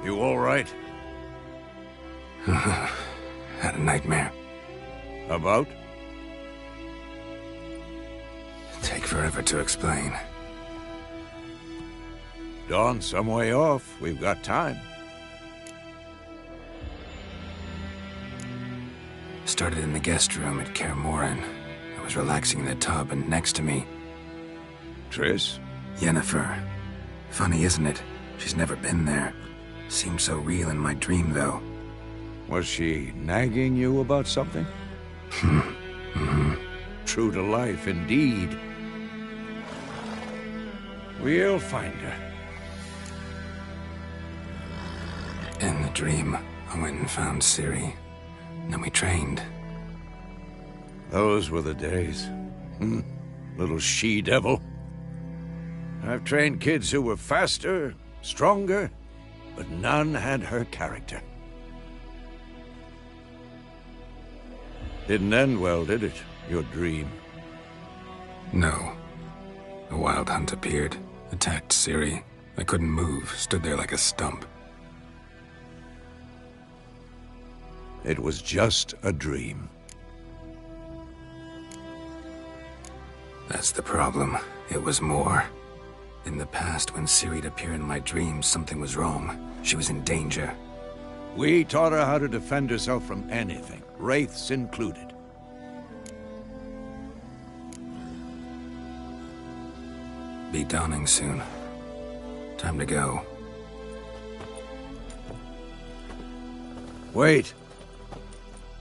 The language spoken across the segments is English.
You all right? Had a nightmare. About? Take forever to explain. Dawn's some way off. We've got time. Started in the guest room at Kaer Morhen. I was relaxing in the tub, and next to me... Triss? Yennefer. Funny, isn't it? She's never been there. Seemed so real in my dream, though. Was she nagging you about something? True to life, indeed. We'll find her. In the dream, I went and found Ciri. Then we trained. Those were the days. Little she-devil. I've trained kids who were faster, stronger, but none had her character. Didn't end well, did it? Your dream? No. A wild hunt appeared, attacked Ciri. I couldn't move, stood there like a stump. It was just a dream. That's the problem. It was more. In the past, when Ciri'd appear in my dreams, something was wrong. She was in danger. We taught her how to defend herself from anything, wraiths included. Be dawning soon. Time to go. Wait.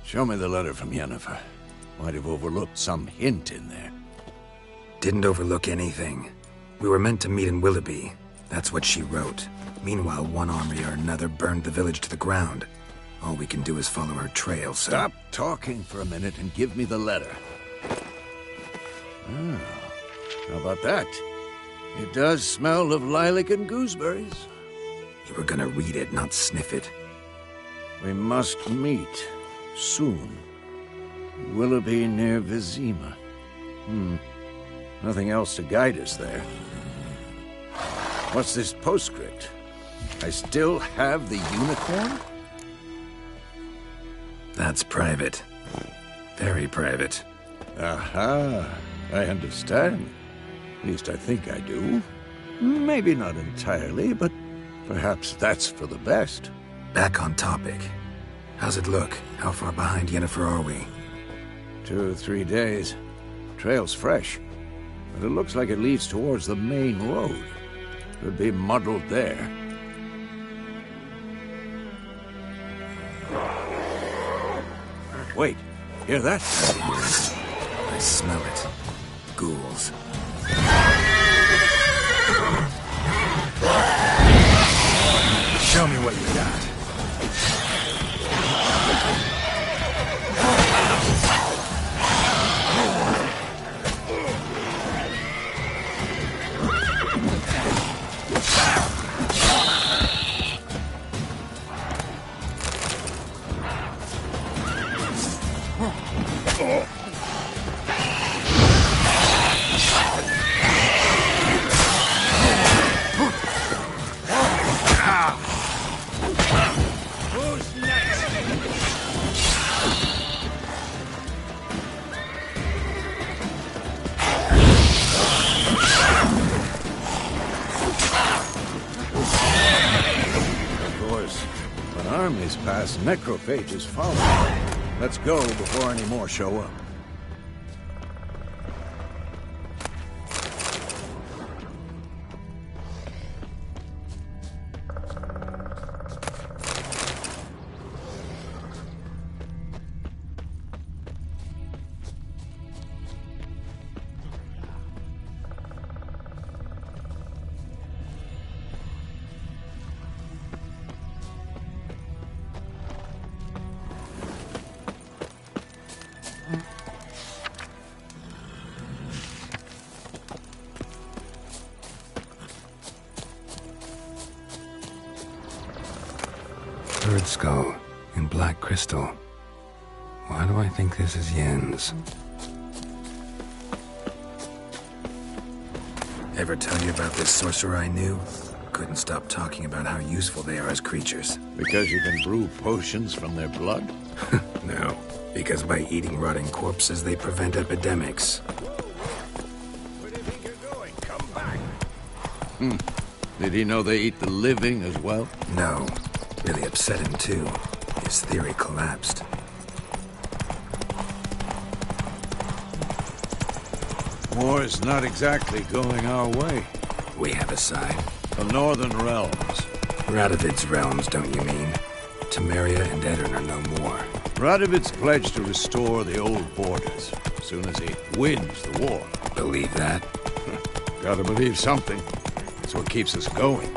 Show me the letter from Yennefer. Might have overlooked some hint in there. Didn't overlook anything. We were meant to meet in Willoughby. That's what she wrote. Meanwhile, one army or another burned the village to the ground. All we can do is follow her trail, so... Stop talking for a minute and give me the letter. Oh, how about that? It does smell of lilac and gooseberries. You were gonna read it, not sniff it. We must meet. Soon. Willoughby near Vizima. Nothing else to guide us there. What's this postscript? I still have the unicorn? That's private. Very private. Aha, I understand. At least I think I do. Maybe not entirely, but perhaps that's for the best. Back on topic. How's it look? How far behind Yennefer are we? 2 or 3 days. Trail's fresh, but it looks like it leads towards the main road. Could be muddled there. Wait, hear that? I smell it. Ghouls. Show me what you got. Necrophages follow. Let's go before any more show up. Bird skull in black crystal. Why do I think this is Yen's? Ever tell you about this sorcerer I knew? couldn't stop talking about how useful they are as creatures. Because you can brew potions from their blood? No, because by eating rotting corpses, they prevent epidemics. Where do you think you're going? Come back! Did he know they eat the living as well? No. Really upset him, too. His theory collapsed. War's not exactly going our way. We have a side. The Northern Realms. Radovid's realms, don't you mean? Temeria and Edirn are no more. Radovid's pledged to restore the old borders as soon as he wins the war. Believe that? Gotta believe something. That's what keeps us going.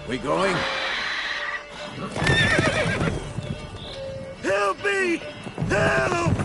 We going? Help me! Help!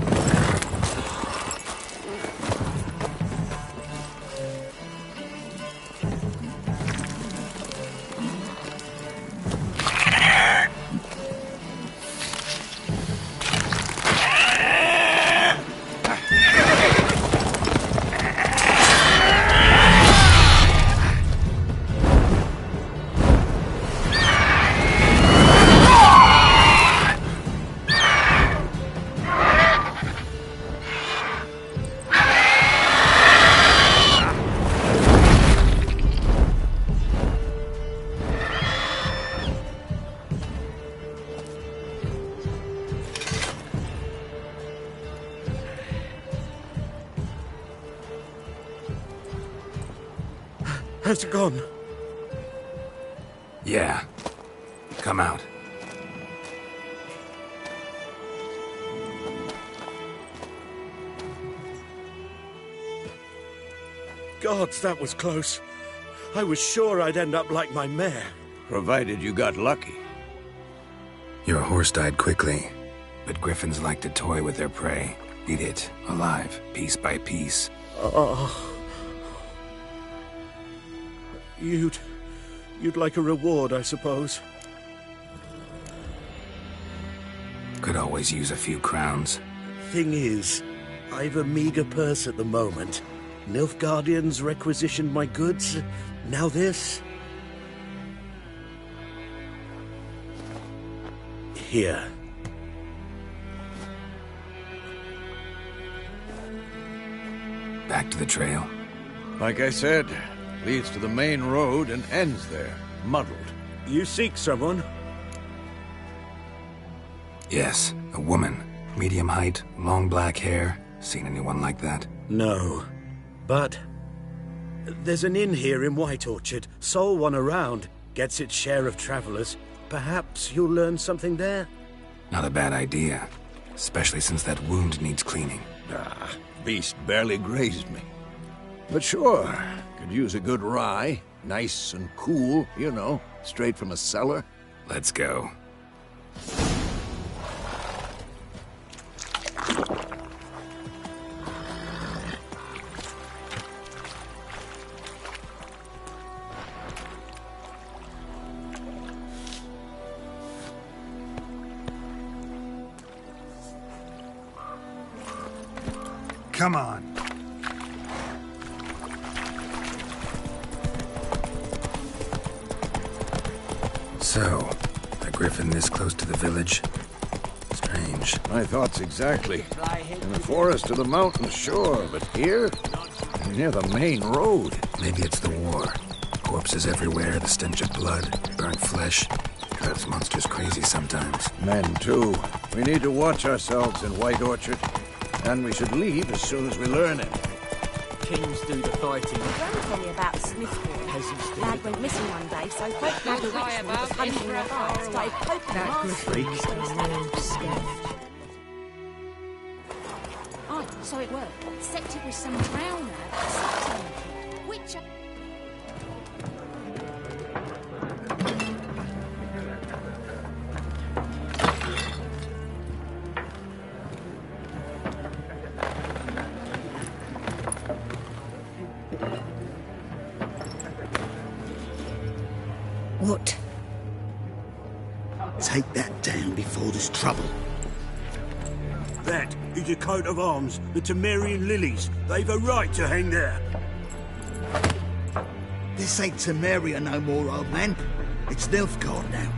Has it gone? Yeah. Come out. Gods, that was close. I was sure I'd end up like my mare. Provided you got lucky. Your horse died quickly, but griffins like to toy with their prey. Eat it, alive, piece by piece. Oh. You'd like a reward, I suppose. Could always use a few crowns. Thing is, I've a meager purse at the moment. Nilfgaardians requisitioned my goods. Now this. Here. Back to the trail. Like I said, leads to the main road and ends there, muddled. You seek someone? Yes, a woman. Medium height, long black hair. Seen anyone like that? No. But there's an inn here in White Orchard. Sole one around. Gets its share of travelers. Perhaps you'll learn something there? Not a bad idea. Especially since that wound needs cleaning. Ah, beast barely grazed me. But sure, could use a good rye. Nice and cool, you know, straight from a cellar. Let's go. Come on. So, a griffin this close to the village? Strange. My thoughts exactly. In the forest or the mountains, sure, but here? Near the main road. Maybe it's the war. Corpses everywhere, the stench of blood, burnt flesh. Drives monsters crazy sometimes. Men, too. We need to watch ourselves in White Orchard. And we should leave as soon as we learn anything. Kings do the fighting. Don't tell me about Smithfield. Lad went missing one day, so folk lad the Richmond was hunting in the bars, started poking the Oh, so it worked. Except it was some brown lad that sucked on the kid. Which... What? Take that down before there's trouble. That is a coat of arms, the Temerian lilies. They've a right to hang there. This ain't Temeria no more, old man. It's Nilfgaard now.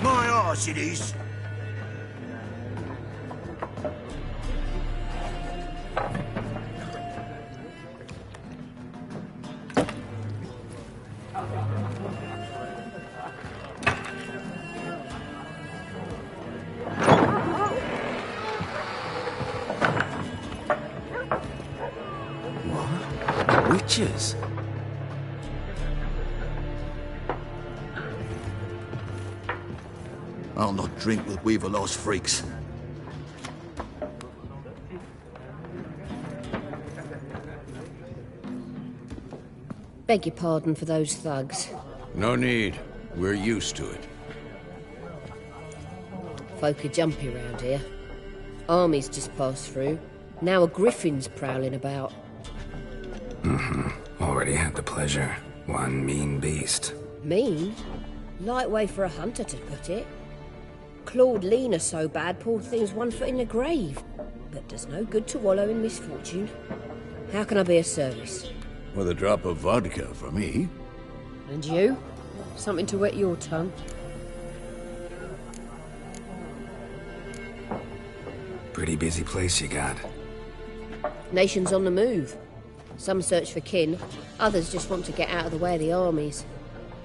My arse it is. Witches? I'll not drink with Weaverlost freaks. Beg your pardon for those thugs. No need. We're used to it. Folk are jumpy round here. Armies just passed through. Now a griffin's prowling about. Already had the pleasure. One mean beast. Mean? Light way for a hunter to put it. Clawed Lena so bad, poor thing's 1 foot in the grave. But does no good to wallow in misfortune. How can I be of service? With a drop of vodka for me. And you? Something to wet your tongue? Pretty busy place you got. Nations on the move. Some search for kin, others just want to get out of the way of the armies.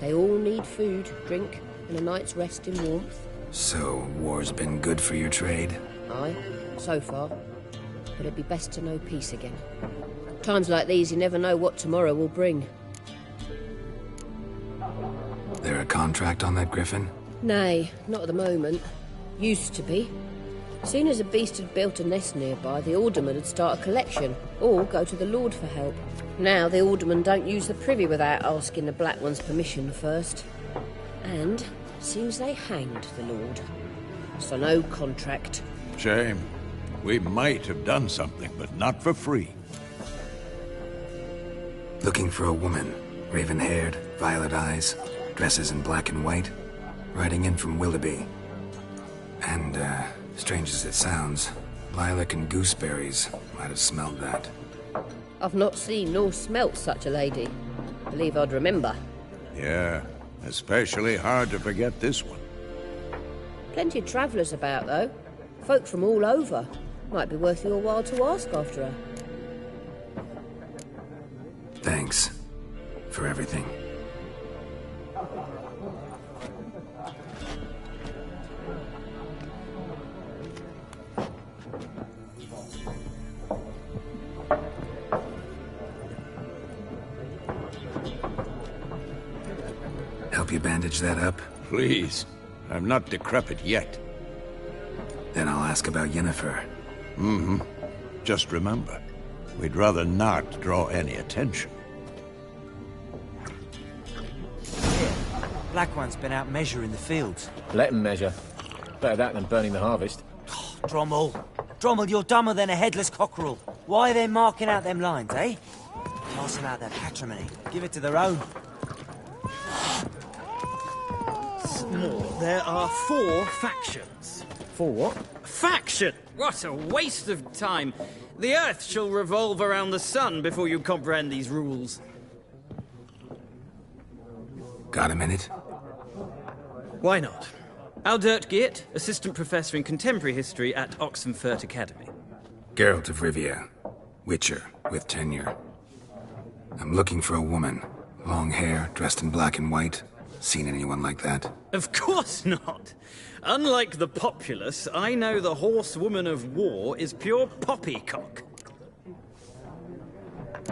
They all need food, drink, and a night's rest in warmth. So, war's been good for your trade? Aye, so far. But it'd be best to know peace again. Times like these, you never know what tomorrow will bring. There a contract on that griffin? Nay, not at the moment. Used to be. Soon as a beast had built a nest nearby, the alderman would start a collection, or go to the Lord for help. Now the aldermen don't use the privy without asking the Black One's permission first. And seems they hanged the Lord. So no contract. Shame. We might have done something, but not for free. Looking for a woman. Raven-haired, violet eyes, dresses in black and white. Riding in from Willoughby. And, strange as it sounds, lilac and gooseberries might have smelled that. I've not seen nor smelt such a lady. Believe I'd remember. Yeah, especially hard to forget this one. Plenty of travellers about, though. Folk from all over. Might be worth your while to ask after her. Thanks. For everything. Help you bandage that up? Please. I'm not decrepit yet. Then I'll ask about Yennefer. Just remember, we'd rather not draw any attention. Black One's been out measuring the fields. Let him measure. Better that than burning the harvest. Drommel. Drommel, you're dumber than a headless cockerel. Why are they marking out them lines, eh? Pass them out their patrimony. Give it to their own. There are 4 factions. 4 what? Faction! What a waste of time. The Earth shall revolve around the sun before you comprehend these rules. Got a minute? Why not? Aldert Geert, Assistant Professor in Contemporary History at Oxenfurt Academy. Geralt of Rivia. Witcher, with tenure. I'm looking for a woman. Long hair, dressed in black and white. Seen anyone like that? Of course not. Unlike the populace, I know the horsewoman of war is pure poppycock.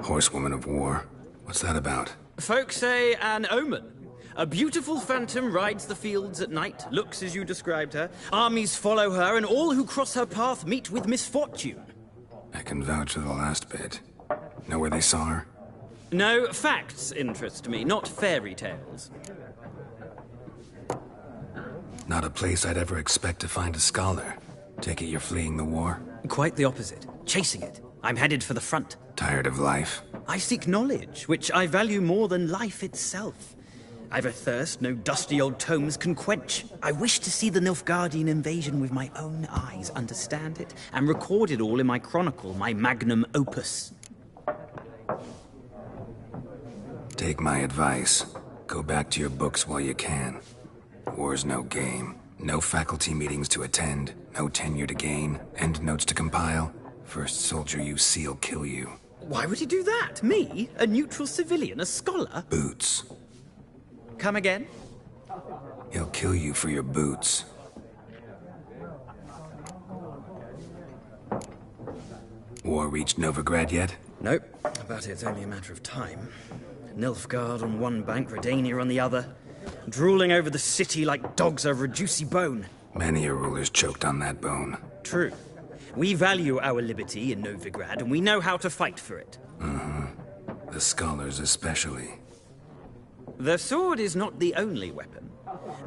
Horsewoman of war? What's that about? Folk say an omen. A beautiful phantom rides the fields at night, looks as you described her. Armies follow her, and all who cross her path meet with misfortune. I can vouch for the last bit. Know where they saw her? No, facts interest me, not fairy tales. Not a place I'd ever expect to find a scholar. Take it you're fleeing the war? Quite the opposite. Chasing it. I'm headed for the front. Tired of life? I seek knowledge, which I value more than life itself. I've a thirst no dusty old tomes can quench. I wish to see the Nilfgaardian invasion with my own eyes, understand it, and record it all in my chronicle, my magnum opus. Take my advice. Go back to your books while you can. War's no game. No faculty meetings to attend, no tenure to gain, endnotes to compile. First soldier you see'll kill you. Why would he do that? Me? A neutral civilian? A scholar? Boots. Come again? He'll kill you for your boots. War reached Novigrad yet? Nope, but it's only a matter of time. Nilfgaard on one bank, Redania on the other. Drooling over the city like dogs over a juicy bone. Many a ruler's choked on that bone. True. We value our liberty in Novigrad, and we know how to fight for it. The scholars especially. The sword is not the only weapon.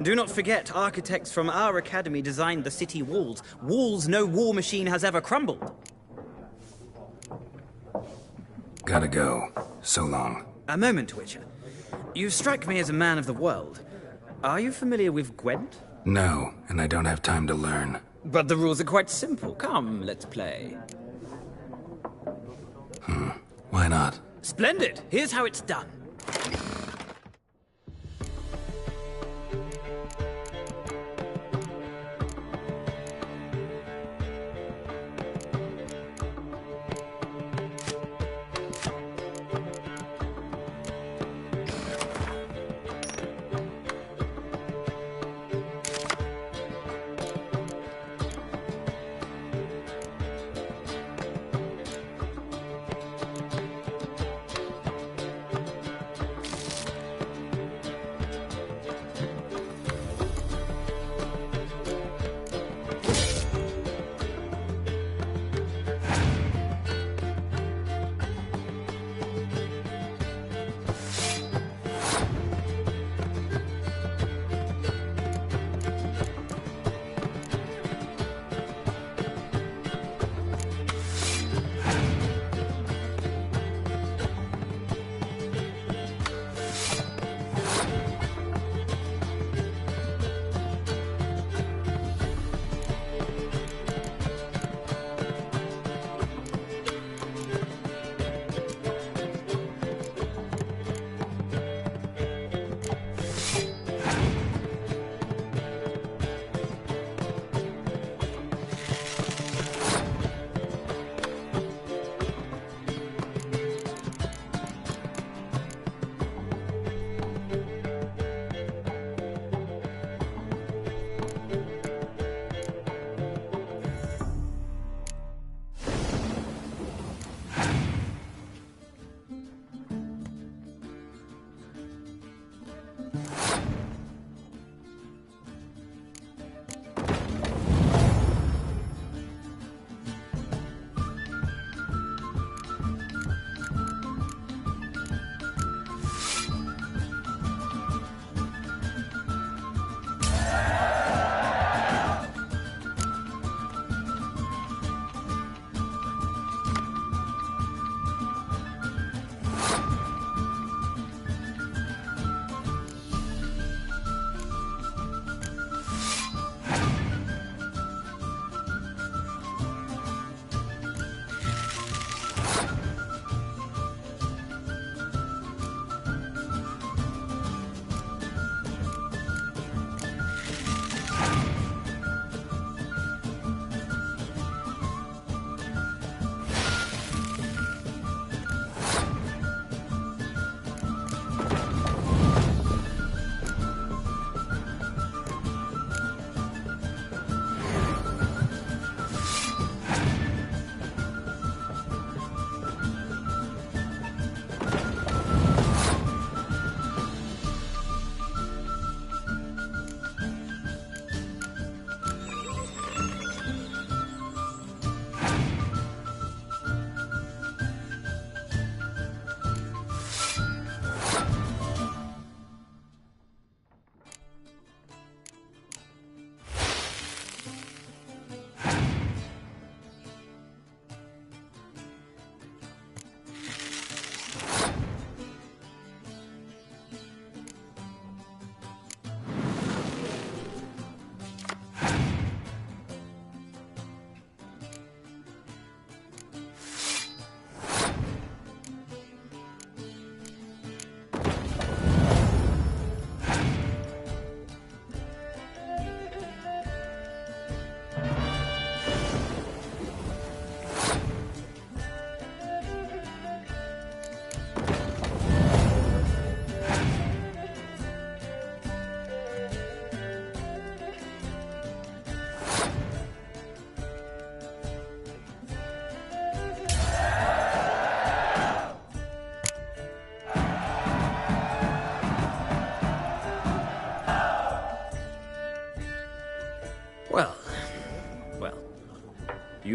Do not forget, architects from our academy designed the city walls. Walls no war machine has ever crumbled. Gotta go. So long. A moment, Witcher. You strike me as a man of the world. Are you familiar with Gwent? No, and I don't have time to learn. But the rules are quite simple. Come, let's play. Why not? Splendid! Here's how it's done.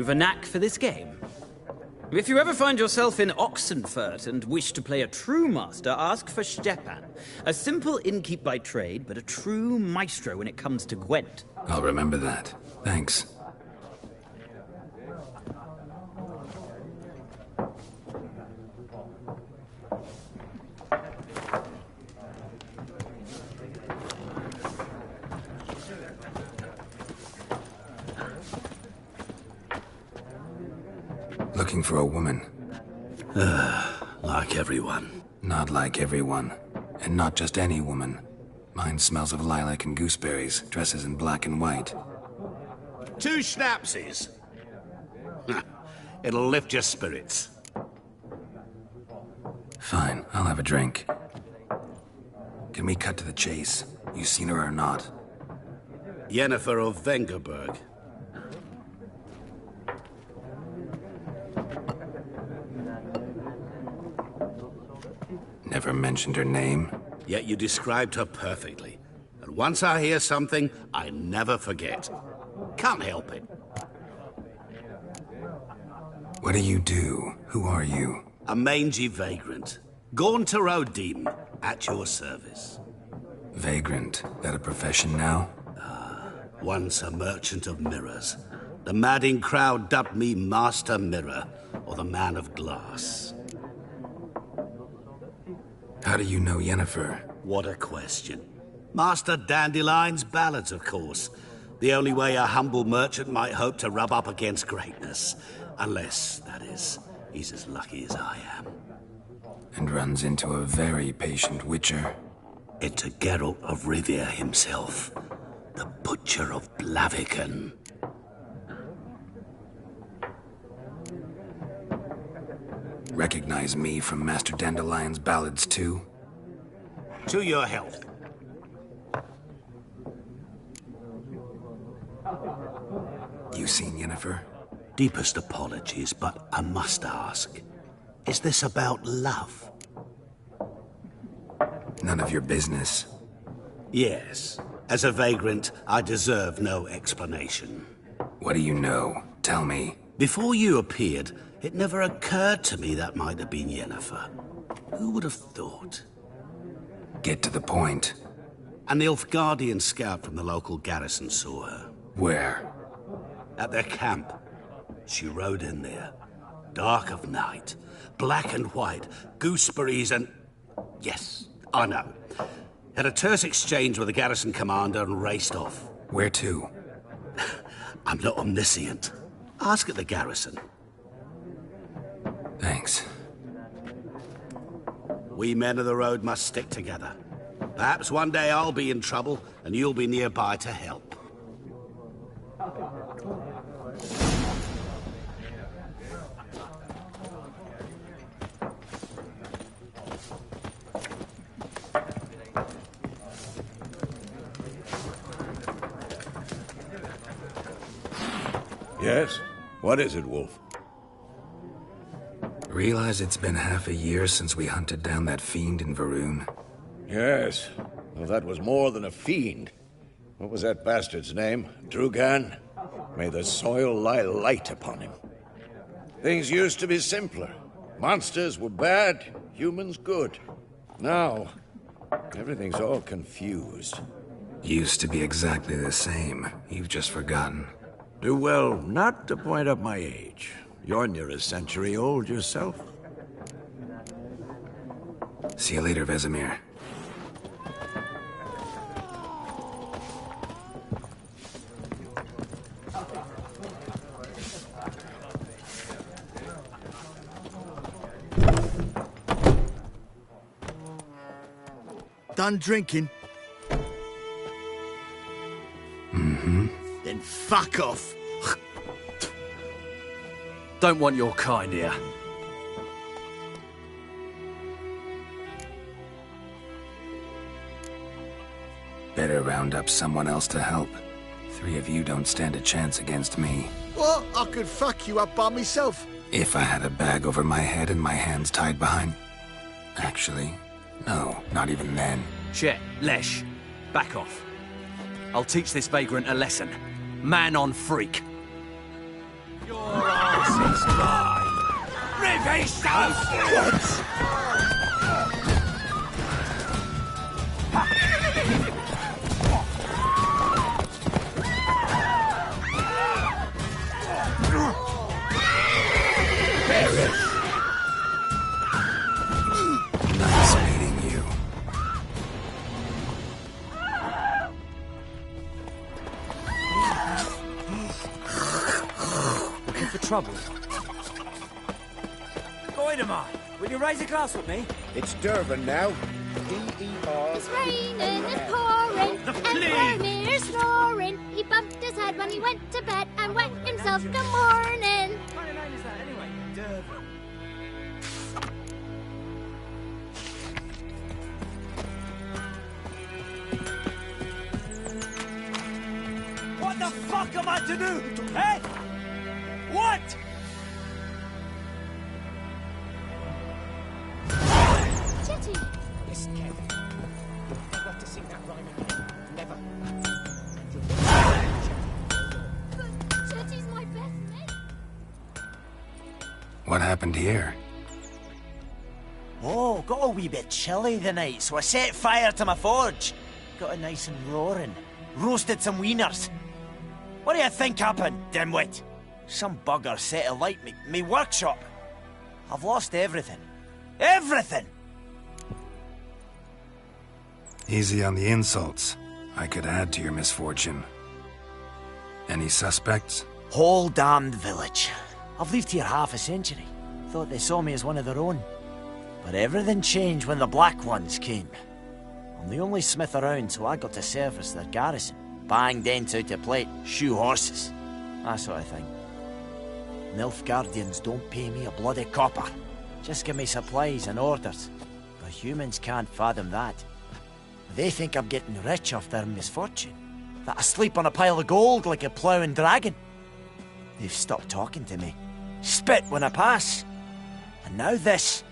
you've a knack for this game. If you ever find yourself in Oxenfurt and wish to play a true master, ask for Stepan. A simple innkeep by trade, but a true maestro when it comes to Gwent. I'll remember that. Thanks. Looking for a woman. Like everyone. Not like everyone. And not just any woman. Mine smells of lilac and gooseberries, dresses in black and white. 2 schnapsies. It'll lift your spirits. Fine, I'll have a drink. Can we cut to the chase? You seen her or not? Yennefer of Vengerberg. Never mentioned her name. Yet you described her perfectly. And once I hear something, I never forget. Can't help it. What do you do? Who are you? A mangy vagrant. Gaunt to Rodim, at your service. Vagrant. That a profession now? Once a merchant of mirrors. The madding crowd dubbed me Master Mirror, or the Man of Glass. How do you know Yennefer? What a question. Master Dandelion's ballads, of course. The only way a humble merchant might hope to rub up against greatness. Unless, that is, he's as lucky as I am. And runs into a very patient witcher. Into Geralt of Rivia himself. The Butcher of Blaviken. Recognize me from Master Dandelion's ballads, too? To your health. You seen Yennefer? Deepest apologies, but I must ask. Is this about love? None of your business. Yes. As a vagrant, I deserve no explanation. What do you know? Tell me. Before you appeared, it never occurred to me that might have been Yennefer. Who would have thought? Get to the point. An Nilfgaardian scout from the local garrison saw her. Where? At their camp. She rode in there. Dark of night. Black and white. Gooseberries and... Yes, I know. Had a terse exchange with the garrison commander and raced off. Where to? I'm not omniscient. Ask at the garrison. Thanks. We men of the road must stick together. Perhaps one day I'll be in trouble, and you'll be nearby to help. Yes? What is it, Wolf? Realize it's been half a year since we hunted down that fiend in Varun? Yes. Well, that was more than a fiend. What was that bastard's name? Drugan? May the soil lie light upon him. Things used to be simpler. Monsters were bad, humans good. Now, everything's all confused. Used to be exactly the same. You've just forgotten. Do well not to point up my age. You're near a century old yourself. See you later, Vesemir. Done drinking? Mm-hmm. Then fuck off. Don't want your kind here. Better round up someone else to help. 3 of you don't stand a chance against me. What? I could fuck you up by myself. If I had a bag over my head and my hands tied behind... Actually, no, not even then. Shit, Lesh, back off. I'll teach this vagrant a lesson. Man on freak. Your arse is mine! Revenge Nice meeting you. Looking for trouble? Goidemar, will you raise a glass with me? It's Durban now. D-E-R. It's raining and pouring, and Vermeer's snoring. He bumped his head when he went to bed and wet himself good morning. What kind of name is that anyway? Durban. What the fuck am I to do? Eh? What? Chetty, Listen carefully. I'd love to sing that rhyme again. Never. but Chetty's my best mate. What happened here? Oh, got a wee bit chilly the night, so I set fire to my forge. Got it nice and roaring. Roasted some wieners. What do you think happened, dimwit? Some bugger set alight me workshop. I've lost everything. Everything! Easy on the insults. I could add to your misfortune. Any suspects? Whole damned village. I've lived here half a century. Thought they saw me as one of their own. But everything changed when the Black Ones came. I'm the only smith around, so I got to service their garrison. Bang dents out of plate, shoe horses. That sort of thing. Nilfgaardians don't pay me a bloody copper. Just give me supplies and orders. But humans can't fathom that. They think I'm getting rich off their misfortune. That I sleep on a pile of gold like a ploughing dragon. They've stopped talking to me. Spit when I pass. And now this.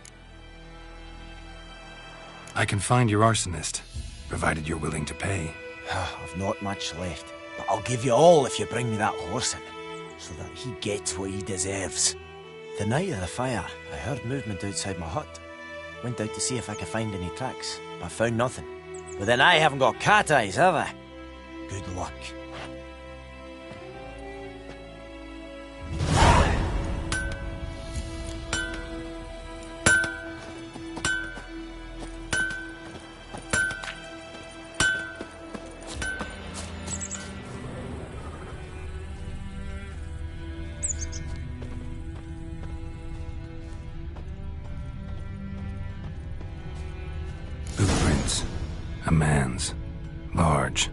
I can find your arsonist, provided you're willing to pay. I've not much left, but I'll give you all if you bring me that horse in, so that he gets what he deserves. The night of the fire, I heard movement outside my hut. Went out to see if I could find any tracks, but found nothing. But then I haven't got cat eyes, have I? Good luck. Footprints. A man's. Large.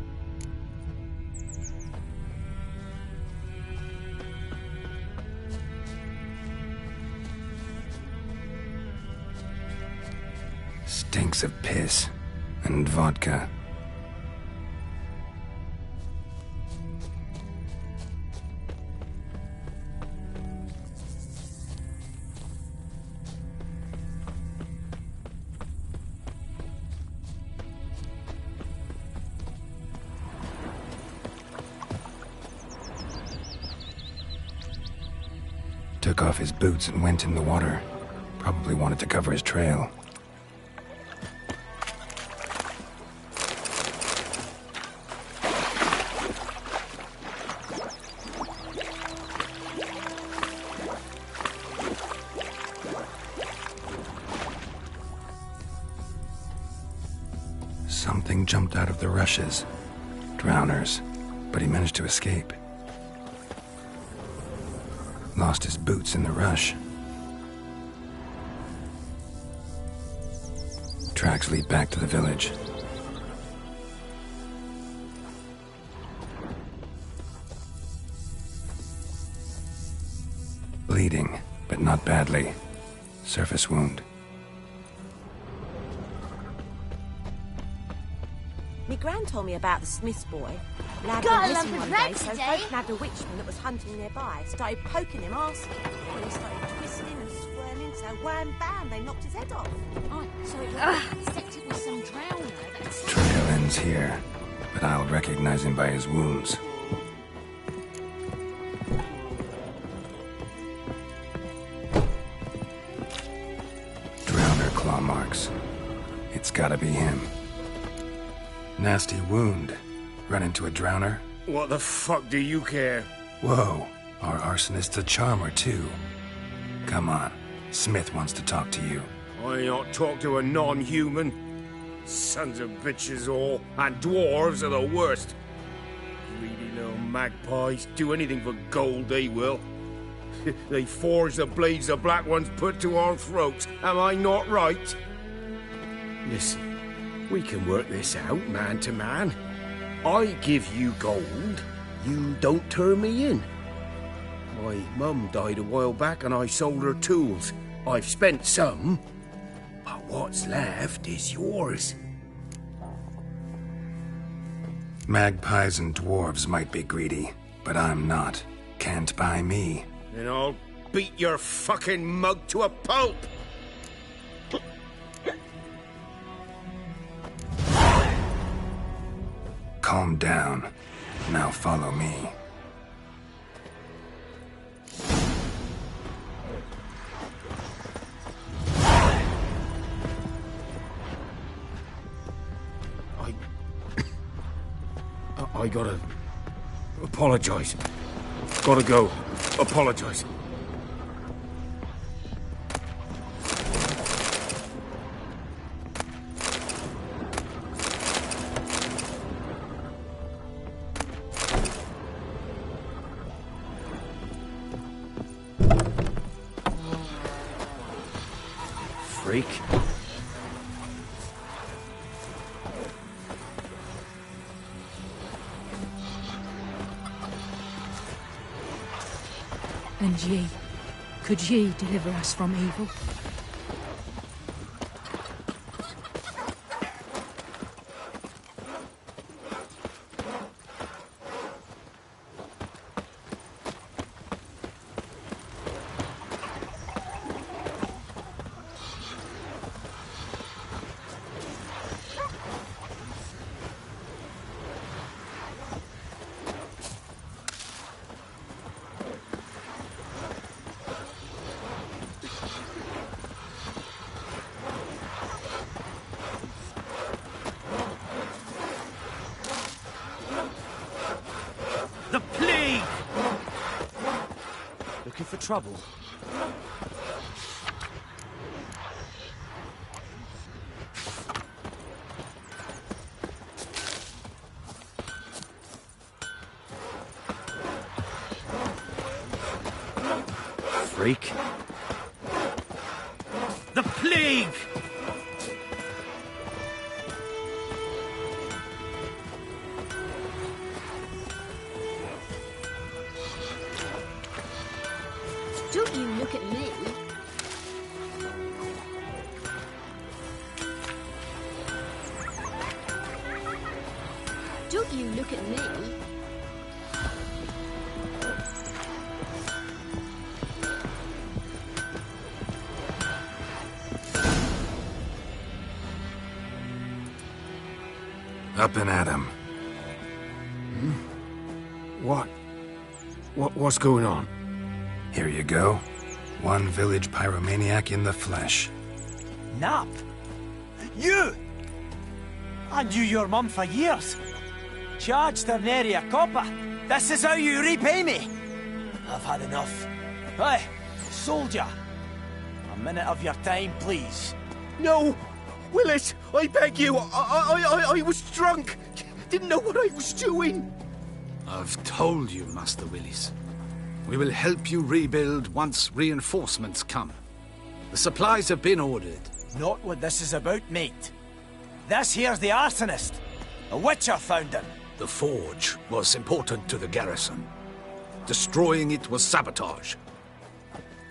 Stinks of piss and vodka. Took off his boots and went in the water. Probably wanted to cover his trail. Something jumped out of the rushes. Drowners. But he managed to escape. Lost his boots in the rush. Tracks lead back to the village. Bleeding, but not badly. Surface wound. Me gran told me about the Smith's boy. Lad Gotta went love missing the one bread day, so today. folk nabbed a witchman that was hunting nearby. Started poking him, asking. When he started twisting and squirming, so wham bam, they knocked his head off. Oh, so it was infected with some drowner. That's Trail ends here, but I'll recognize him by his wounds. claw marks. It's gotta be him. Nasty wound. Run into a drowner? What the fuck do you care? Whoa, our arsonist's a charmer too. Come on, Smith wants to talk to you. I ain't not talk to a non-human. Sons of bitches all, and dwarves are the worst. Greedy little magpies, do anything for gold they will. They forge the blades the Black Ones put to our throats, am I not right? Listen, we can work this out man to man. I give you gold, you don't turn me in. My mum died a while back and I sold her tools. I've spent some, but what's left is yours. Magpies and dwarves might be greedy, but I'm not. Can't buy me. Then I'll beat your fucking mug to a pulp! Calm down. Now follow me. I gotta apologize. Gotta go. Apologize. Freak. And ye, could ye deliver us from evil? The plague! Looking for trouble? Freak. The plague! Don't you look at me. Don't you look at me. Up and at him. What's going on? Here you go. One village pyromaniac in the flesh. Nap? You! I knew your mum for years. Charged her nary a copper. This is how you repay me. I've had enough. Hey, soldier. A minute of your time, please. No! Willis, I beg you. I was drunk. Didn't know what I was doing. I've told you, Master Willis. We will help you rebuild once reinforcements come. The supplies have been ordered. Not what this is about, mate. This here's the arsonist. A witcher found him. The forge was important to the garrison. Destroying it was sabotage.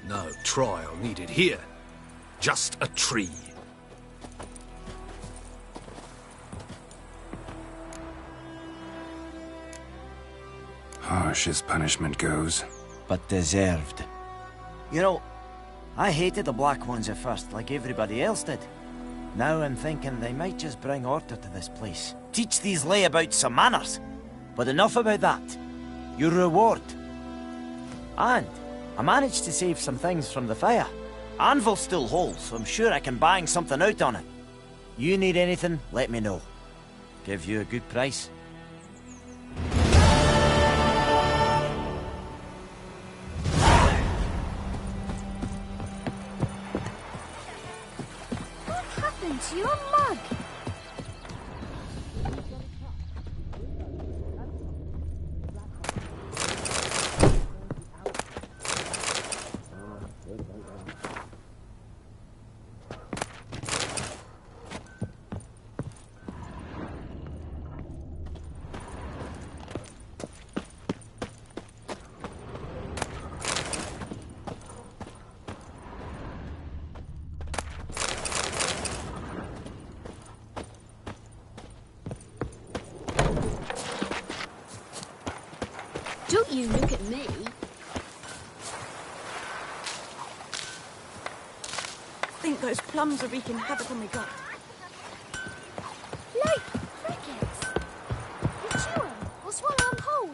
No trial needed here. Just a tree. Harsh as punishment goes. But deserved. You know, I hated the Black Ones at first, like everybody else did. Now I'm thinking they might just bring order to this place. Teach these layabouts some manners. But enough about that. Your reward. And I managed to save some things from the fire. Anvil's still whole, so I'm sure I can bang something out on it. You need anything, let me know. Give you a good price. What happened to your mug? Don't you look at me. I think those plums are wreaking havoc on my gut. Like crickets. You chew 'em or swallow 'em whole.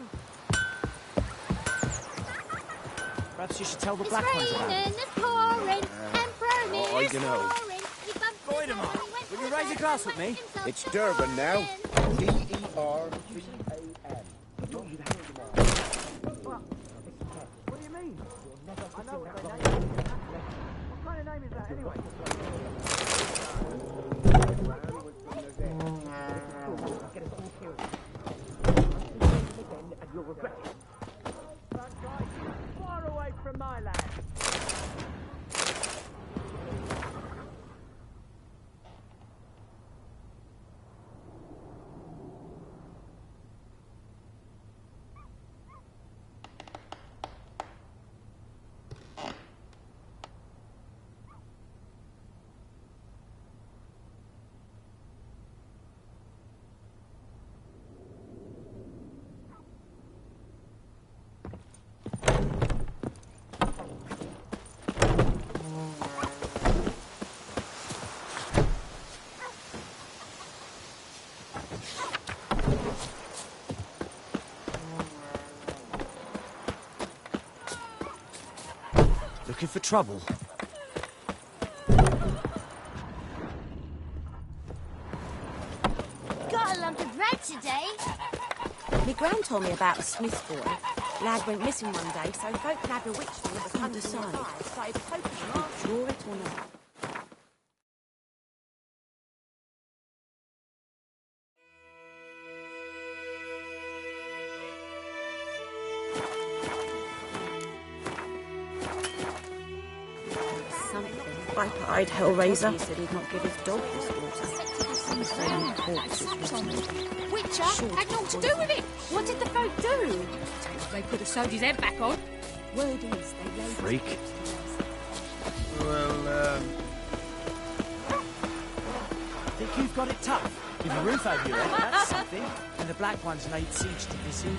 Perhaps you should tell the It's black ones about raining, it. it's pouring, Emperor Mir's dunno. roaring. He bumped his head when he went Will to you raise bed a glass and with wet me? himself It's to Durban now. morning. Derban. What do you mean? I know what their name is. What kind of name is that anyway? Far away from my land. Looking for trouble? Got a lump of bread today. My gran told me about a Smith boy. Lad went missing one day, so folk nabbed a witchman that was hunting nearby. Started poking him after draw it or not. Viper-eyed Hellraiser. He said he'd not give his dog this water. Some say no corpses. Witcher had naught to do with it. What did the folk do? They could have sewed his head back on. Word is they laid Freak. Well, Think you've got it tough? With a roof over your head, that's something. And the black ones laid siege to this inn.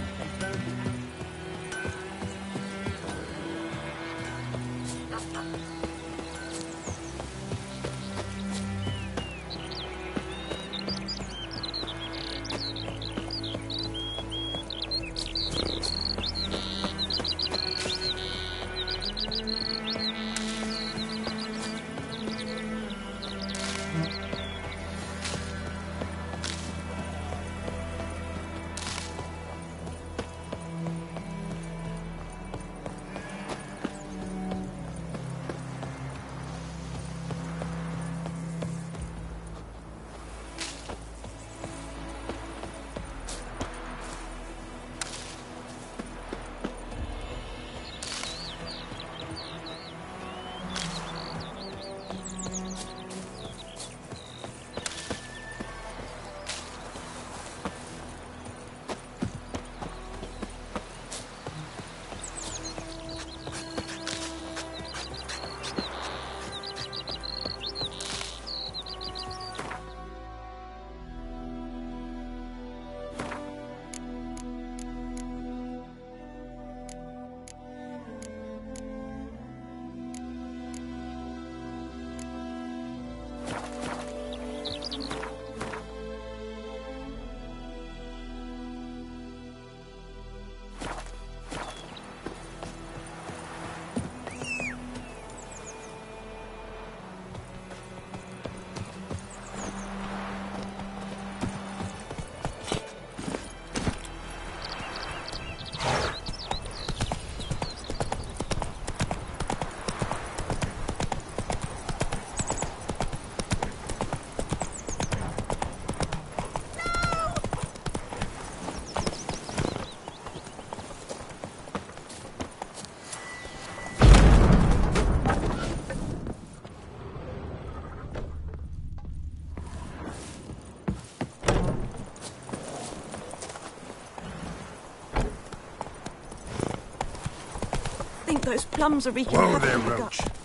Those plums are wreaking Whoa havoc there, on the Roach. gut.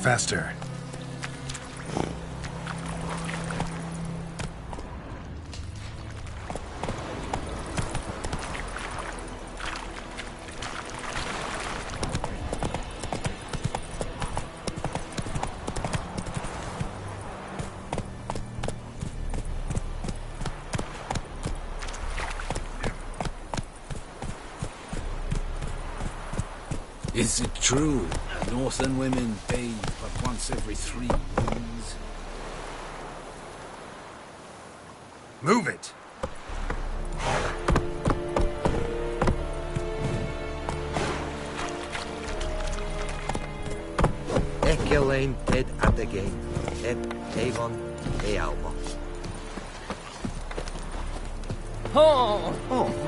Faster. Is it true? Northern women bathe but once every 3 moons? Move it! Echelane ted at the gate. Ep Avon e Alba. Oh!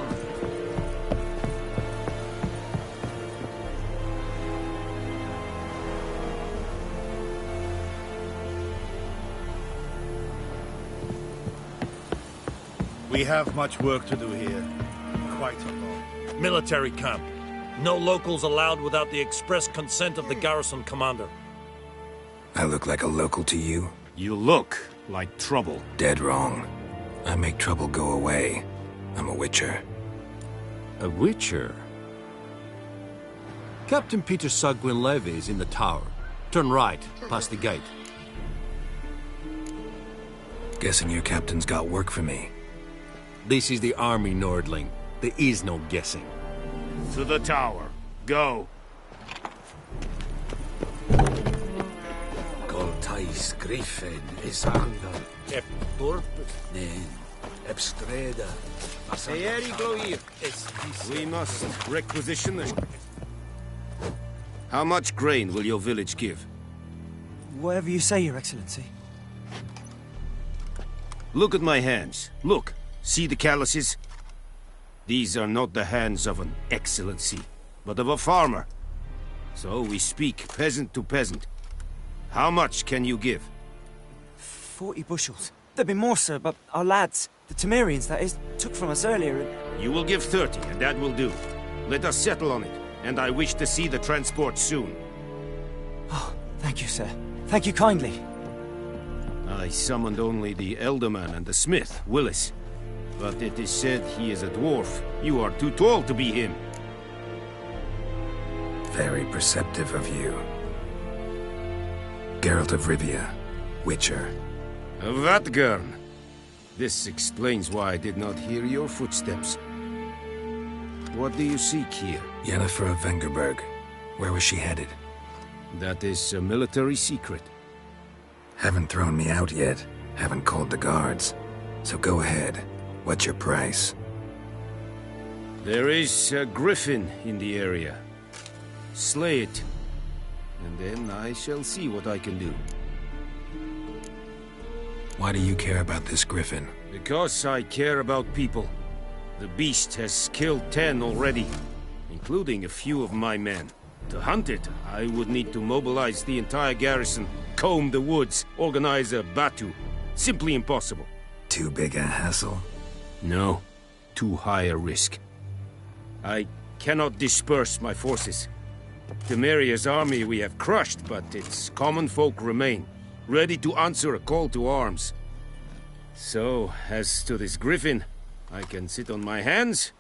We have much work to do here. Quite a lot. Military camp. No locals allowed without the express consent of the garrison commander. I look like a local to you? You look like trouble. Dead wrong. I make trouble go away. I'm a witcher. A witcher? Captain Peter Sagwin Levy is in the tower. Turn right, past the gate. Guessing your captain's got work for me. This is the army, Nordling. There is no guessing. To the tower. Go. Goltais Griffin is anger. Ep Torpus. Nen. Ebstreda. We must requisition the... How much grain will your village give? Whatever you say, Your Excellency. Look at my hands. Look. See the calluses? These are not the hands of an excellency, but of a farmer. So we speak peasant to peasant. How much can you give? 40 bushels. There'd be more, sir, but our lads, the Temerians, that is, took from us earlier and... You will give 30, and that will do. Let us settle on it, and I wish to see the transport soon. Oh, thank you, sir. Thank you kindly. I summoned only the Elderman and the smith, Willis. But it is said he is a dwarf. You are too tall to be him. Very perceptive of you. Geralt of Rivia, Witcher. Vatt'ghern! This explains why I did not hear your footsteps. What do you seek here? Yennefer of Vengerberg. Where was she headed? That is a military secret. Haven't thrown me out yet. Haven't called the guards. So go ahead. What's your price? There is a griffin in the area. Slay it. And then I shall see what I can do. Why do you care about this griffin? Because I care about people. The beast has killed 10 already, including a few of my men. To hunt it, I would need to mobilize the entire garrison, comb the woods, organize a battue. Simply impossible. Too big a hassle? No. Too high a risk. I cannot disperse my forces. Temeria's army we have crushed, but its common folk remain, ready to answer a call to arms. So, as to this griffin, I can sit on my hands,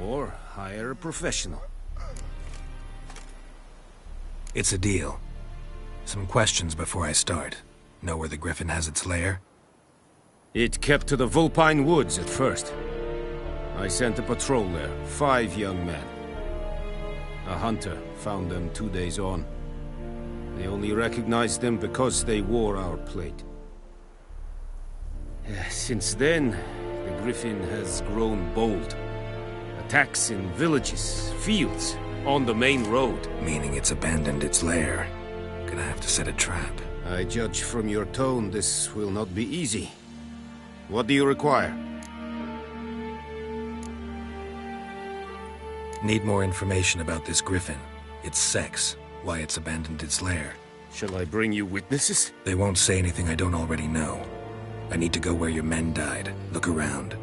or hire a professional. It's a deal. Some questions before I start. Know where the griffin has its lair? It kept to the Vulpine Woods at first. I sent a patrol there, 5 young men. A hunter found them 2 days on. They only recognized them because they wore our plate. Since then, the griffin has grown bold. Attacks in villages, fields, on the main road. Meaning it's abandoned its lair. Gonna have to set a trap. I judge from your tone this will not be easy. What do you require? Need more information about this griffin. Its sex, why it's abandoned its lair. Shall I bring you witnesses? They won't say anything I don't already know. I need to go where your men died. Look around.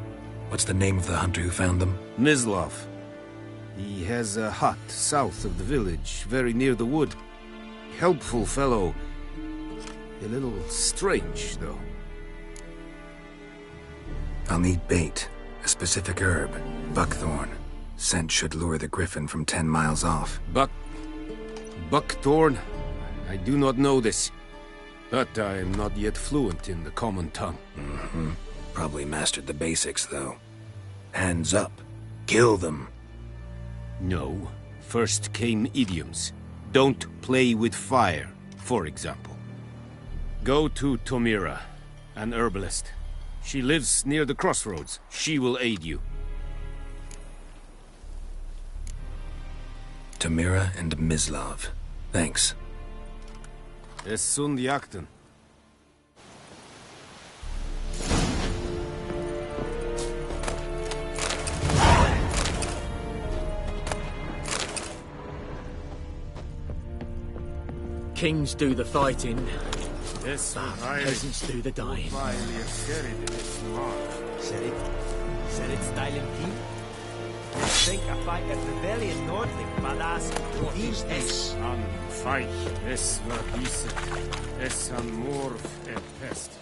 What's the name of the hunter who found them? Mislav. He has a hut south of the village, very near the wood. Helpful fellow. A little strange, though. I'll need bait. A specific herb. Buckthorn. Scent should lure the griffin from 10 miles off. Buckthorn? I do not know this. But I am not yet fluent in the common tongue. Mm-hmm. Probably mastered the basics, though. Hands up. Kill them. No. First came idioms. Don't play with fire, for example. Go to Tomira, an herbalist. She lives near the crossroads. She will aid you. Tomira and Mislav. Thanks. Es sunt jakten. Kings do the fighting, peasants do the dying. Said it styling team? Think I fight at rebellion Nordling, badass. Es an Feich, es vergieße, es an Morv pest.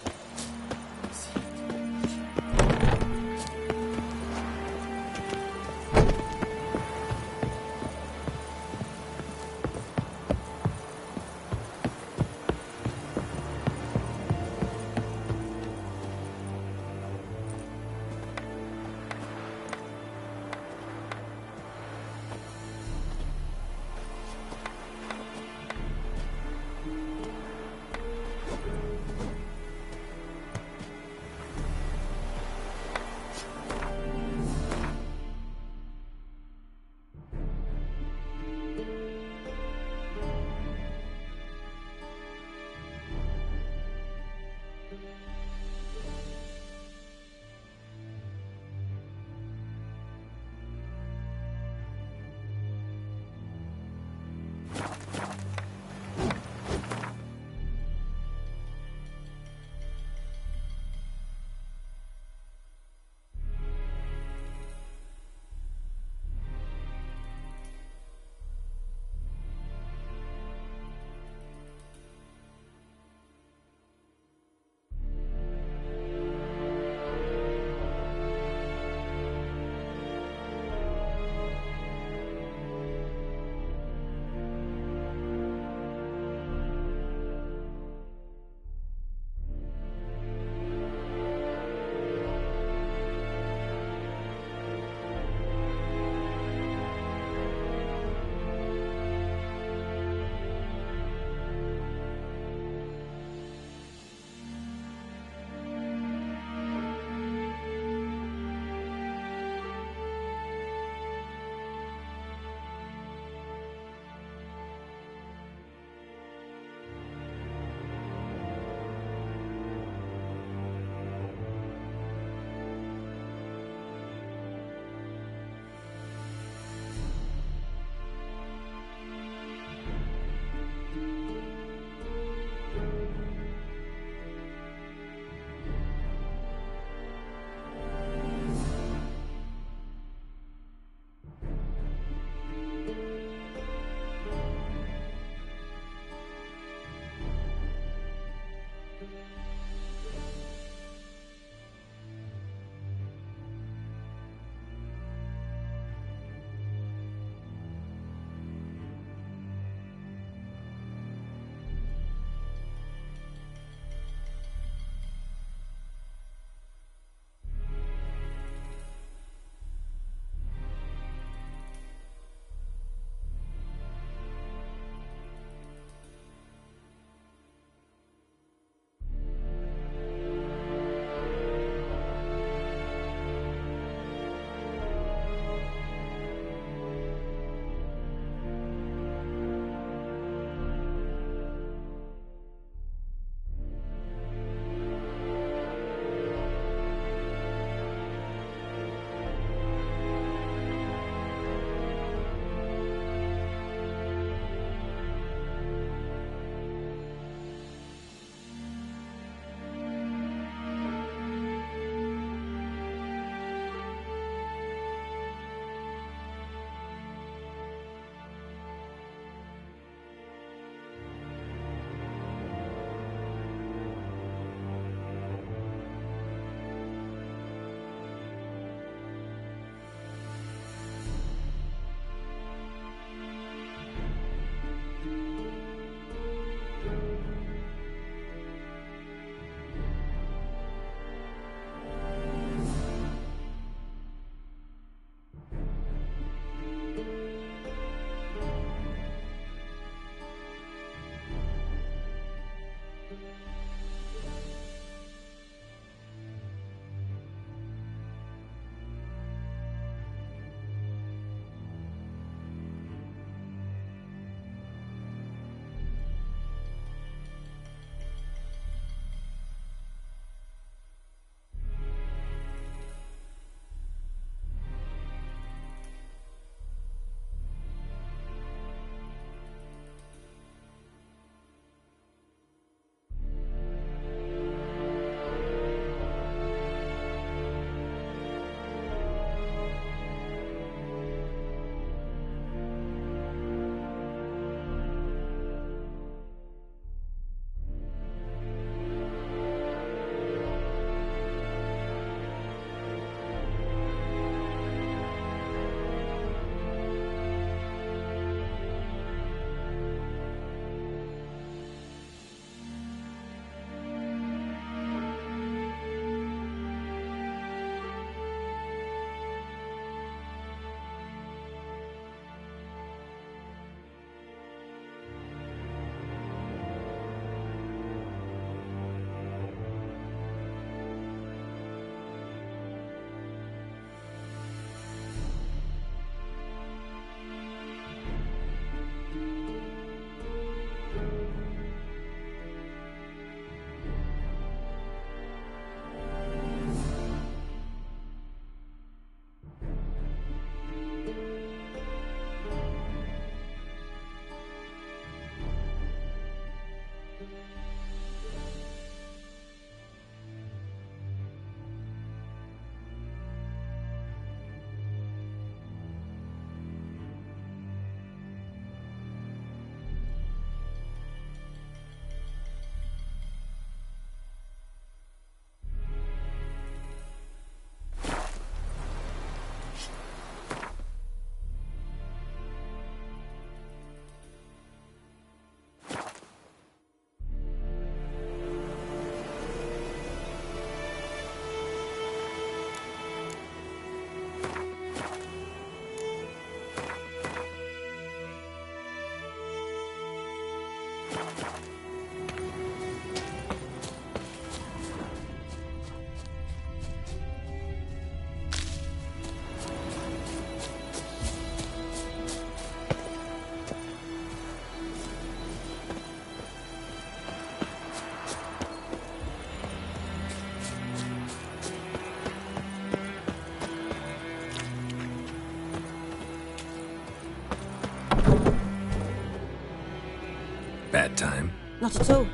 Not at all.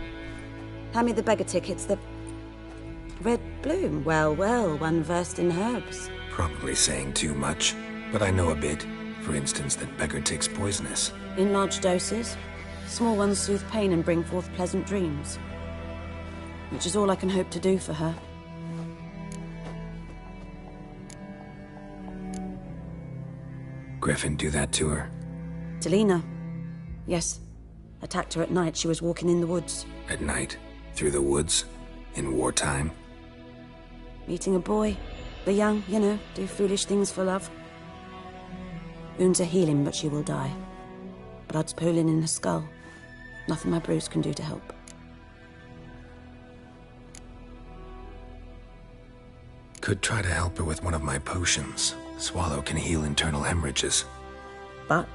Hand me the beggar tickets, the... Red bloom. Well, well, one versed in herbs. Probably saying too much, but I know a bit. For instance, that beggar tick's poisonous. In large doses. Small ones soothe pain and bring forth pleasant dreams. Which is all I can hope to do for her. Griffin do that to her? Delina. Yes. Attacked her at night. She was walking in the woods. At night? Through the woods? In wartime? Meeting a boy. The young, you know, do foolish things for love. Wounds are healing, but she will die. Blood's pooling in her skull. Nothing my bruise can do to help. Could try to help her with one of my potions. Swallow can heal internal hemorrhages. But?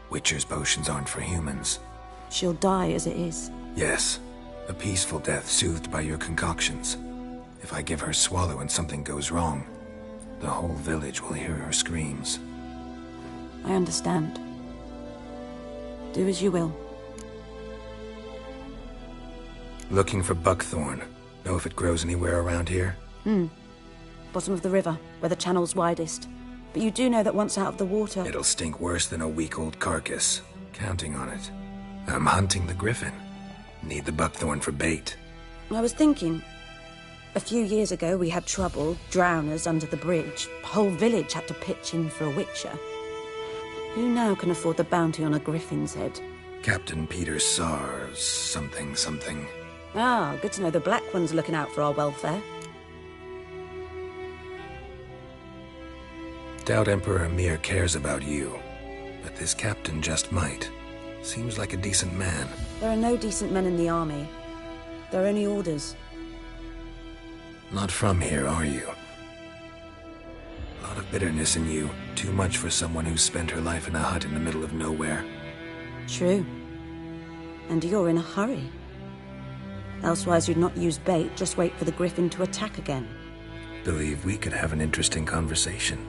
Witcher's potions aren't for humans. She'll die as it is. Yes. A peaceful death soothed by your concoctions. If I give her Swallow and something goes wrong, the whole village will hear her screams. I understand. Do as you will. Looking for buckthorn. Know if it grows anywhere around here? Bottom of the river, where the channel's widest. But you do know that once out of the water... It'll stink worse than a week-old carcass. Counting on it. I'm hunting the griffin. Need the buckthorn for bait. I was thinking... A few years ago, we had trouble. Drowners under the bridge. The whole village had to pitch in for a witcher. Who now can afford the bounty on a griffin's head? Captain Peter Sars... something. Ah, good to know the Black One's looking out for our welfare. Doubt Emperor Emhyr cares about you. But this captain just might. Seems like a decent man. There are no decent men in the army. There are only orders. Not from here, are you? A lot of bitterness in you. Too much for someone who's spent her life in a hut in the middle of nowhere. True. And you're in a hurry. Elsewise you'd not use bait, just wait for the griffin to attack again. Believe we could have an interesting conversation.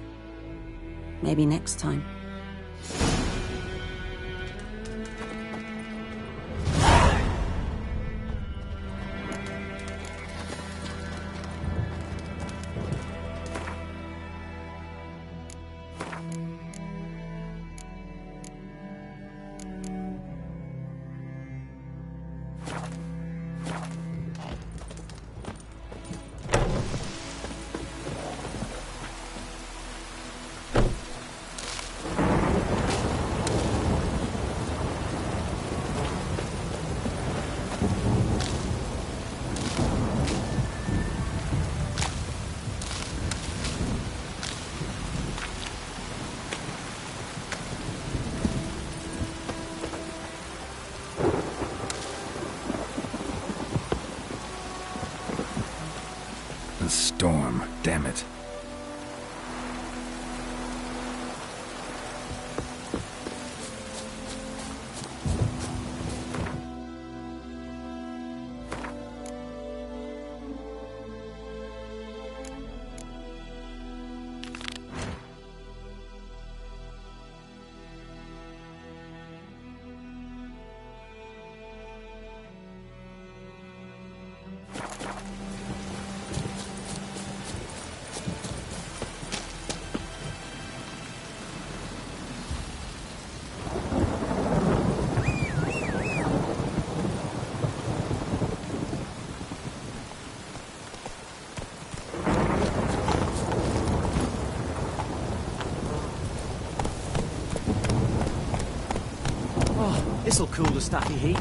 Maybe next time. Storm, damn it. This'll cool the stacky heat.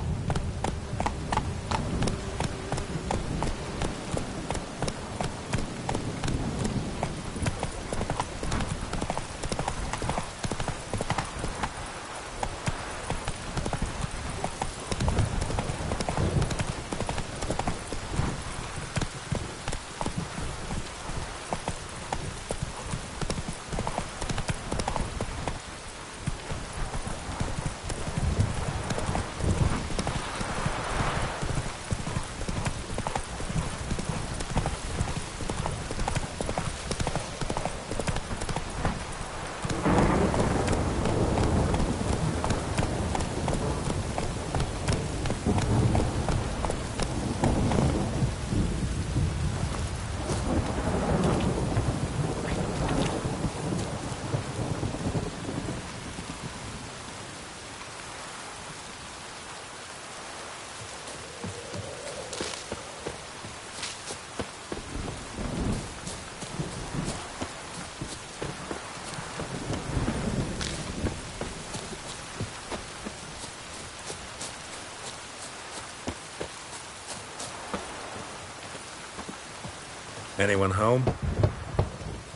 Anyone home?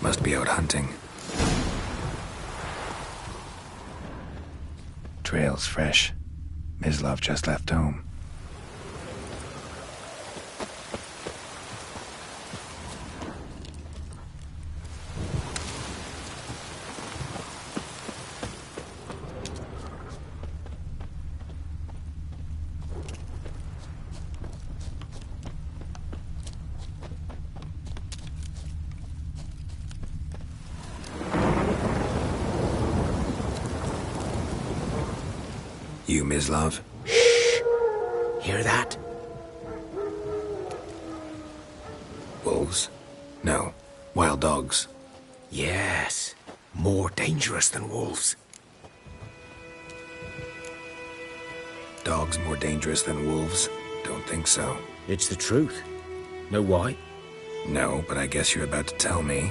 Must be out hunting. Trail's fresh. Mislav just left home. You, Mislav? Shh! Hear that? Wolves? No. Wild dogs. Yes. More dangerous than wolves. Dogs more dangerous than wolves? Don't think so. It's the truth. Know why? No, but I guess you're about to tell me.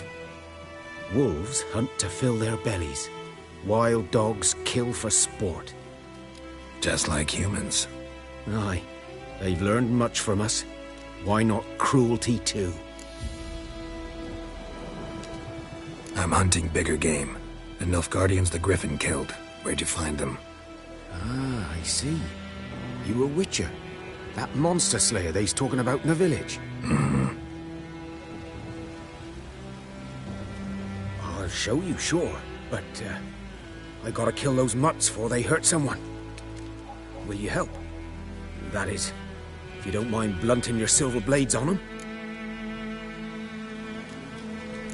Wolves hunt to fill their bellies. Wild dogs kill for sport. Just like humans. Aye. They've learned much from us. Why not cruelty too? I'm hunting bigger game. The Nilfgaardians the Griffin killed. Where'd you find them? Ah, I see. You a witcher. That monster slayer they's talking about in the village. Mm-hmm. I'll show you, sure. But, I gotta kill those mutts before they hurt someone. Will you help? That is, if you don't mind blunting your silver blades on them.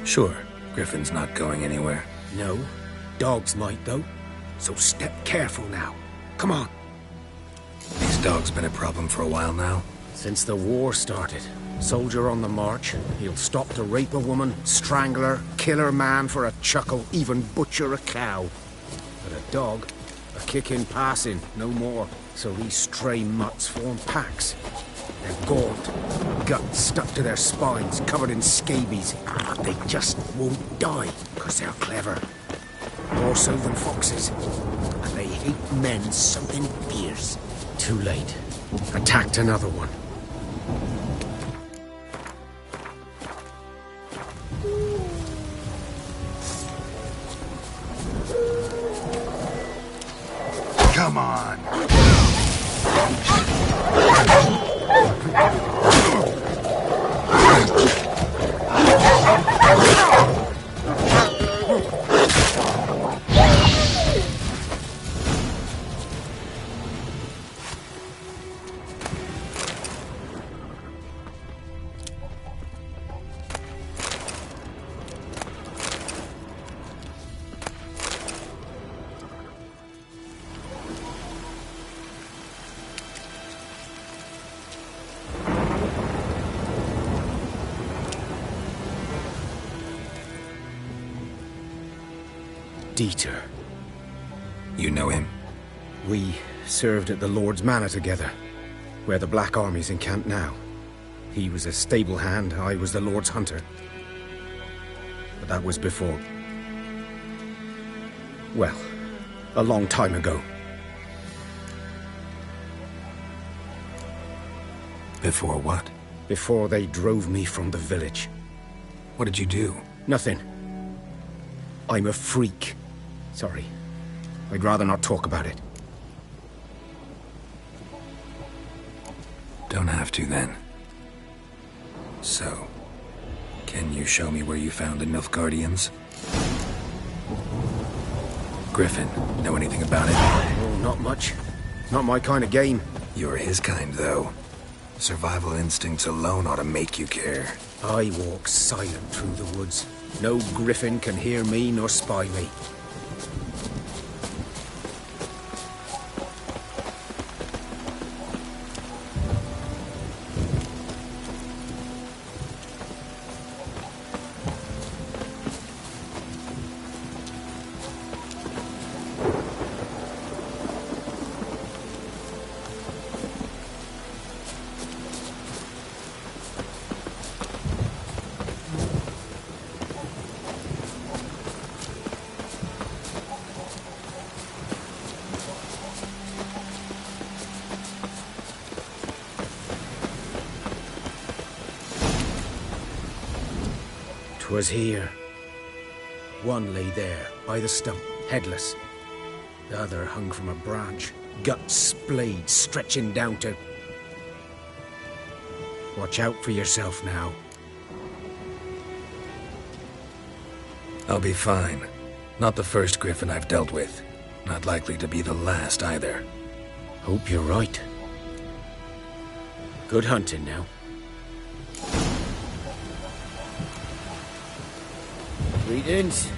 Sure. Griffin's not going anywhere. No. Dogs might, though. So step careful now. Come on. These dogs been a problem for a while now? Since the war started. Soldier on the march. He'll stop to rape a woman, strangle her, kill her man for a chuckle, even butcher a cow. But a dog, a kick in passing, no more. So these stray mutts form packs. They're gaunt, guts stuck to their spines, covered in scabies. But they just won't die, because they're clever. More so than foxes. And they hate men something fierce. Too late. Attacked another one. Come on! Dieter. You know him? We served at the Lord's Manor together, where the Black Army's encamped now. He was a stable hand, I was the Lord's hunter. But that was before... well, a long time ago. Before what? Before they drove me from the village. What did you do? Nothing. I'm a freak. Sorry. I'd rather not talk about it. Don't have to, then. So, can you show me where you found the Nilfgaardians? Griffin, know anything about it? Oh, not much. Not my kind of game. You're his kind, though. Survival instincts alone ought to make you care. I walk silent through the woods. No griffin can hear me nor spy me. 'Twas here. One lay there, by the stump, headless. The other hung from a branch, guts splayed, stretching down to... Watch out for yourself now. I'll be fine. Not the first griffin I've dealt with. Not likely to be the last either. Hope you're right. Good hunting now. Greetings.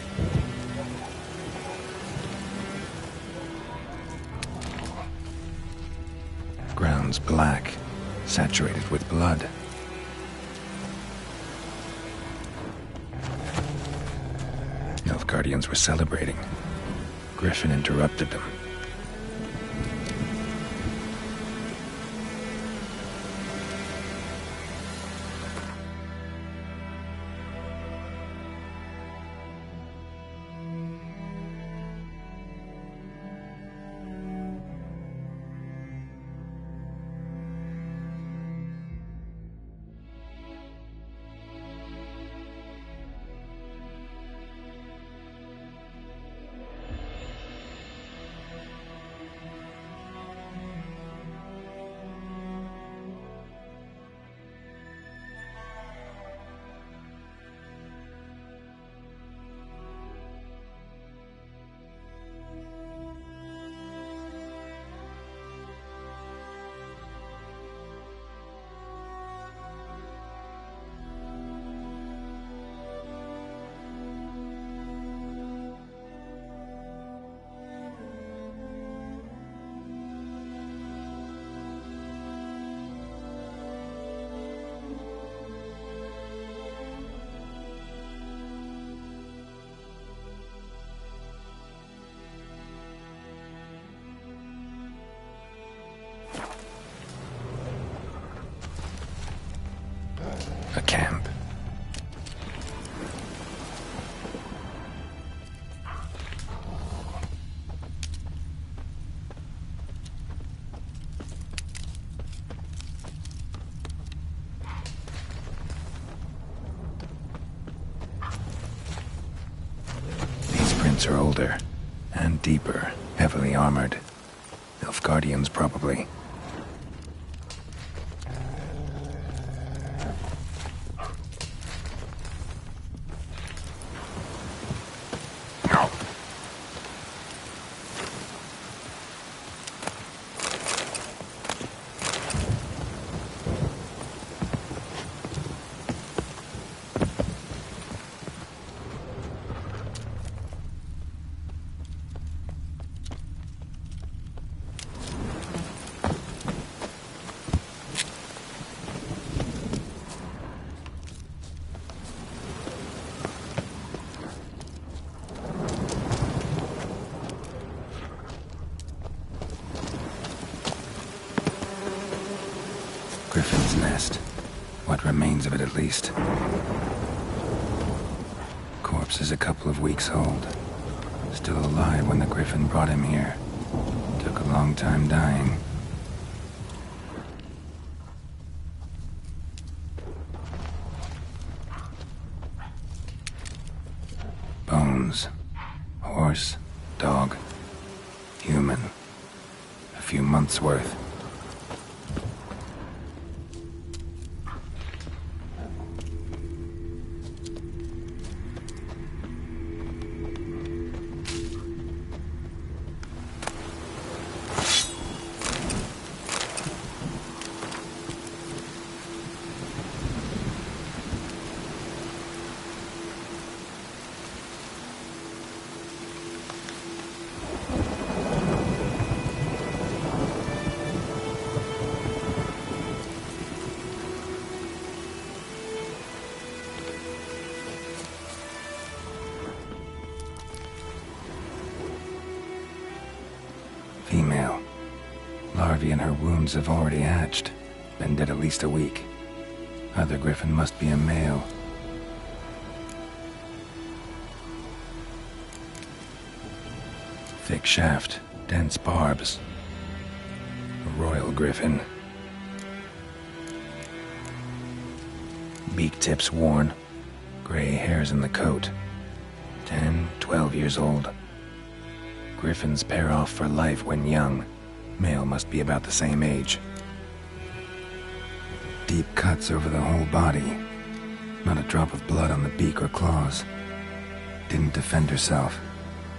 Ground's black, saturated with blood. Nilfgaardians were celebrating. Griffin interrupted them. A camp. These prints are older and deeper, heavily armored. Nilfgaardians, probably. Griffin's nest. What remains of it, at least. Corpse is a couple of weeks old. Still alive when the Griffin brought him here. Took a long time dying. Bones. Horse. Dog. Human. A few months' worth. Female. Larvae in her wounds have already hatched. Been dead at least a week. Other Griffin must be a male. Thick shaft, dense barbs. A royal Griffin. Beak tips worn. Gray hairs in the coat. 10, 12 years old. Griffins pair off for life when young. Male must be about the same age. Deep cuts over the whole body. Not a drop of blood on the beak or claws. Didn't defend herself.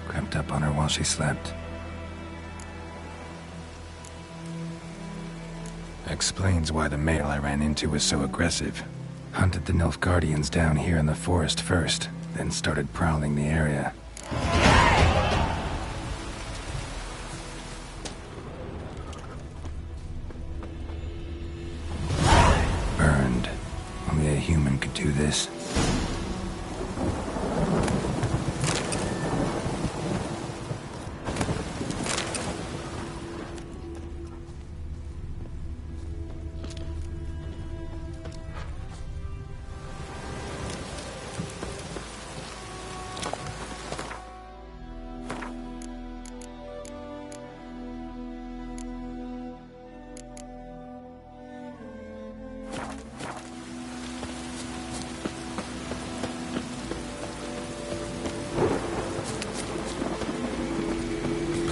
Crept up on her while she slept. Explains why the male I ran into was so aggressive. Hunted the Nilfgaardians down here in the forest first, then started prowling the area. Burned. Only a human could do this.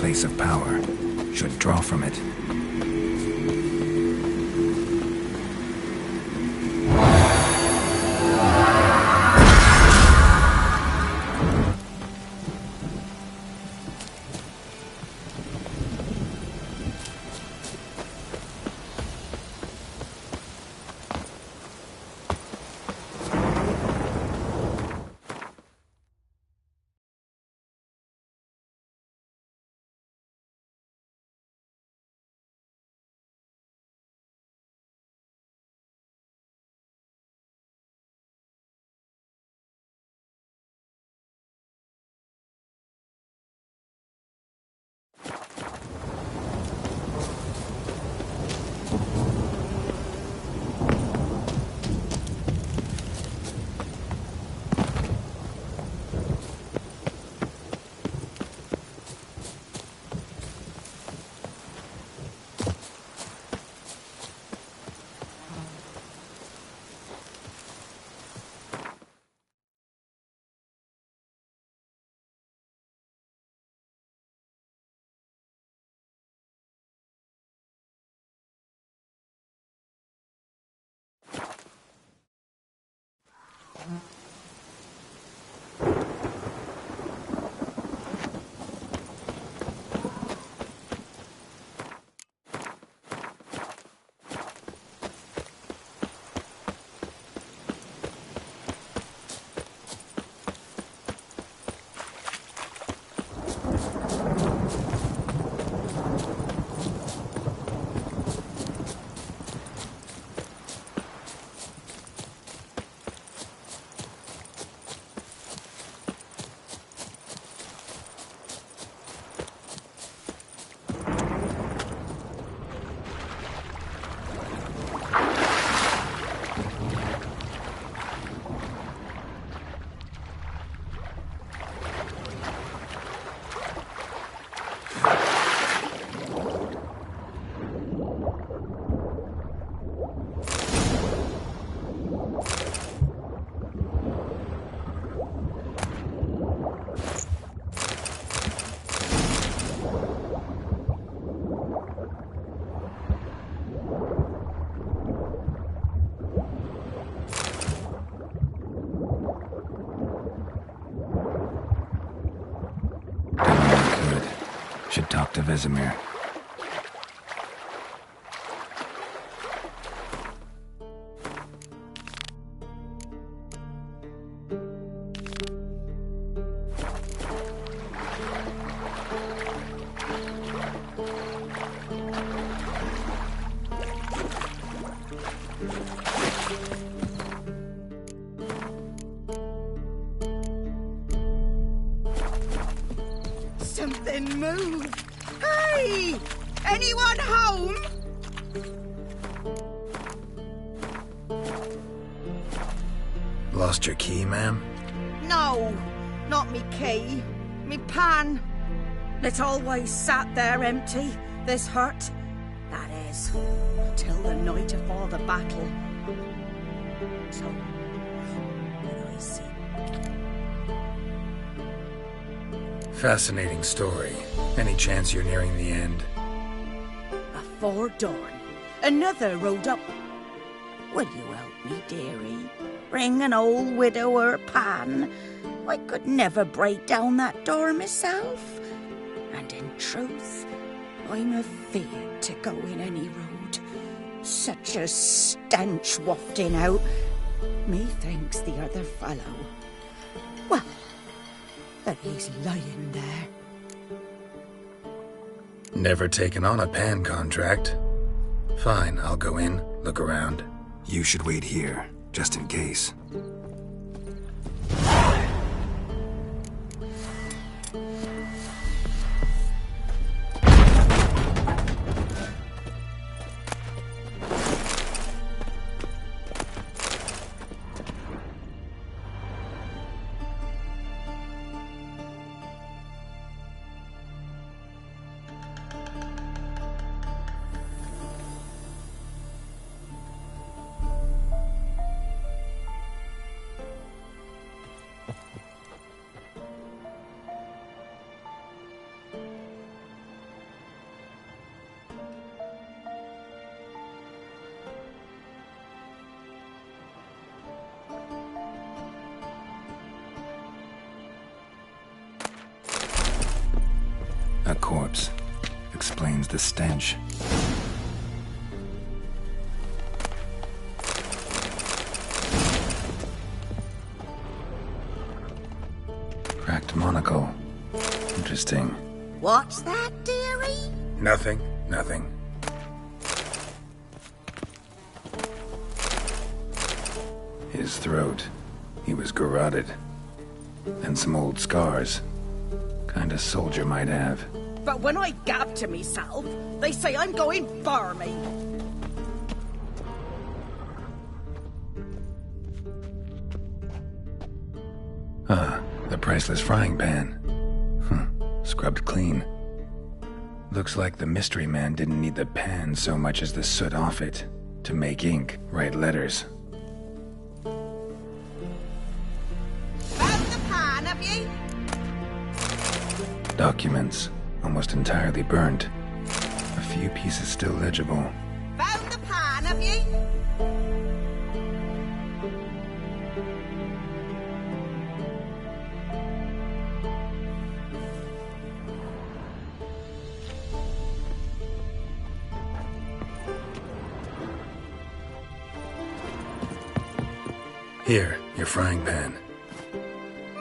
Place of power. Should draw from it. Should talk to Vesemir. Something moved. Hey! Anyone home? Lost your key, ma'am? No, not me key. Me pan. It always sat there empty, this hut. That is, till the night afore the battle. So, when I see. Fascinating story. Any chance you're nearing the end? Before dawn, another rode up. Will you help me, dearie? Bring an old widow her pan. I could never break down that door myself. And in truth, I'm afeard to go in any road. Such a stench wafting out. Methinks the other fellow. Well, that he's lying there. Never taken on a pan contract. Fine, I'll go in, look around. You should wait here, just in case. A corpse. Explains the stench. Cracked monocle. Interesting. What's that, dearie? Nothing. His throat. He was garroted. And some old scars. Kind of soldier might have. But when I gab to myself, they say I'm going barmy. Ah, the priceless frying pan. Scrubbed clean. Looks like the mystery man didn't need the pan so much as the soot off it. To make ink, write letters. Found the pan, have ye? Documents, almost entirely burnt. A few pieces still legible. Found the pan, have ye? Here, your frying pan.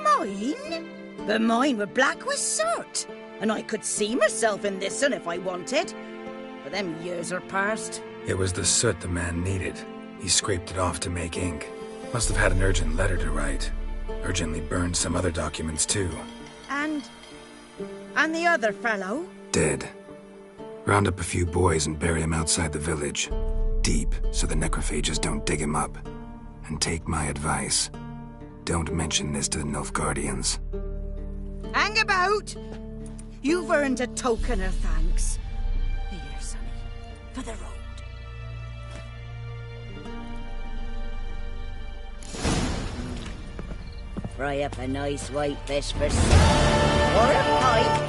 Mine? But mine were black with soot, and I could see myself in this one if I wanted. But them years are past. It was the soot the man needed. He scraped it off to make ink. Must have had an urgent letter to write. Urgently burned some other documents too. And the other fellow? Dead. Round up a few boys and bury him outside the village. Deep, so the necrophages don't dig him up. And take my advice. Don't mention this to the Nilfgaardians. Hang about! You've earned a token of thanks. Here, sonny, for the road. Fry up a nice white fish for supper. Or a pike.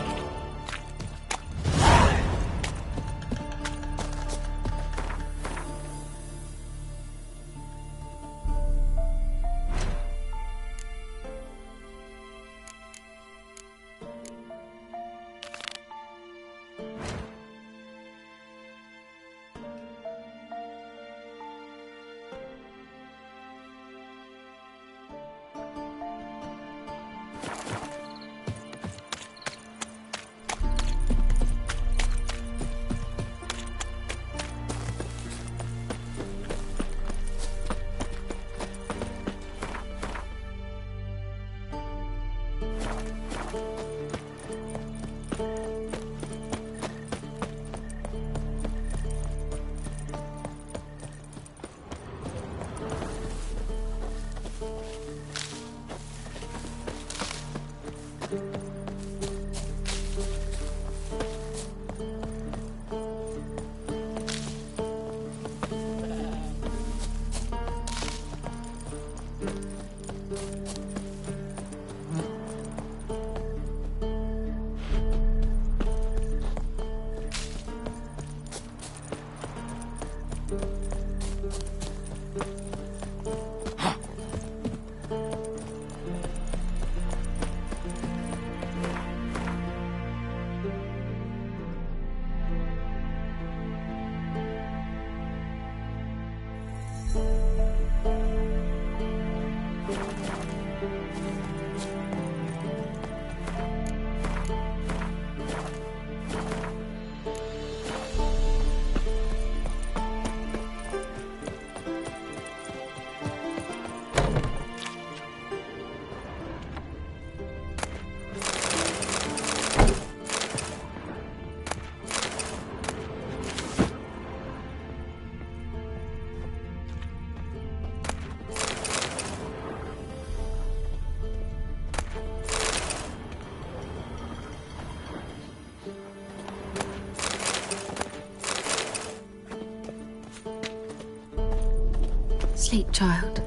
Sleep, child.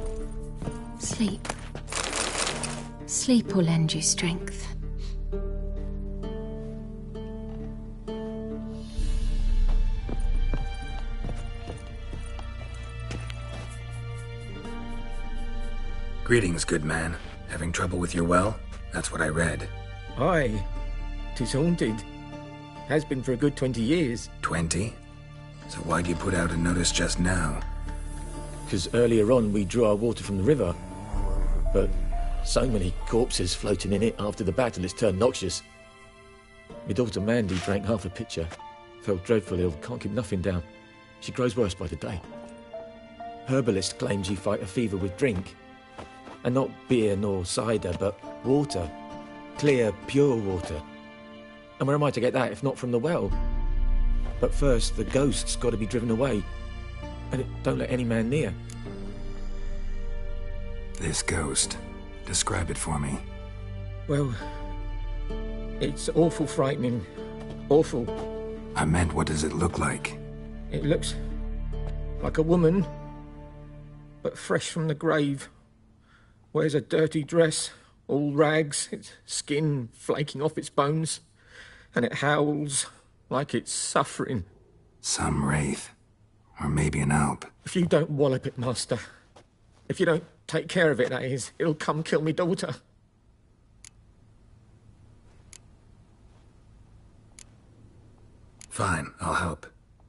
Sleep. Sleep will lend you strength. Greetings, good man. Having trouble with your well? That's what I read. Aye. 'Tis haunted. Has been for a good 20 years. 20? So why'd you put out a notice just now? 'Cause earlier on we drew our water from the river. But so many corpses floating in it after the battle it's turned noxious. My daughter Mandy drank half a pitcher. Fell dreadful ill, can't keep nothing down. She grows worse by the day. Herbalist claims you fight a fever with drink. And not beer nor cider, but water. Clear, pure water. And where am I to get that if not from the well? But first, the ghost's got to be driven away. And it don't let any man near. This ghost. Describe it for me. Well, it's awful frightening. Awful. I meant, what does it look like? It looks like a woman, but fresh from the grave. Wears a dirty dress, all rags, its skin flaking off its bones, and it howls like it's suffering. Some wraith. Or maybe an alp. If you don't wallop it, Master, if you don't take care of it, that is, it'll come kill me daughter. Fine, I'll help.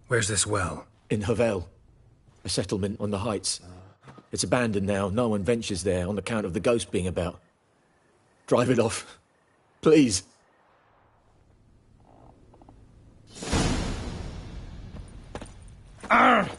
Where's this well? In Havel, a settlement on the heights. It's abandoned now. No one ventures there on account of the ghost being about. Drive it off. Please. Arr!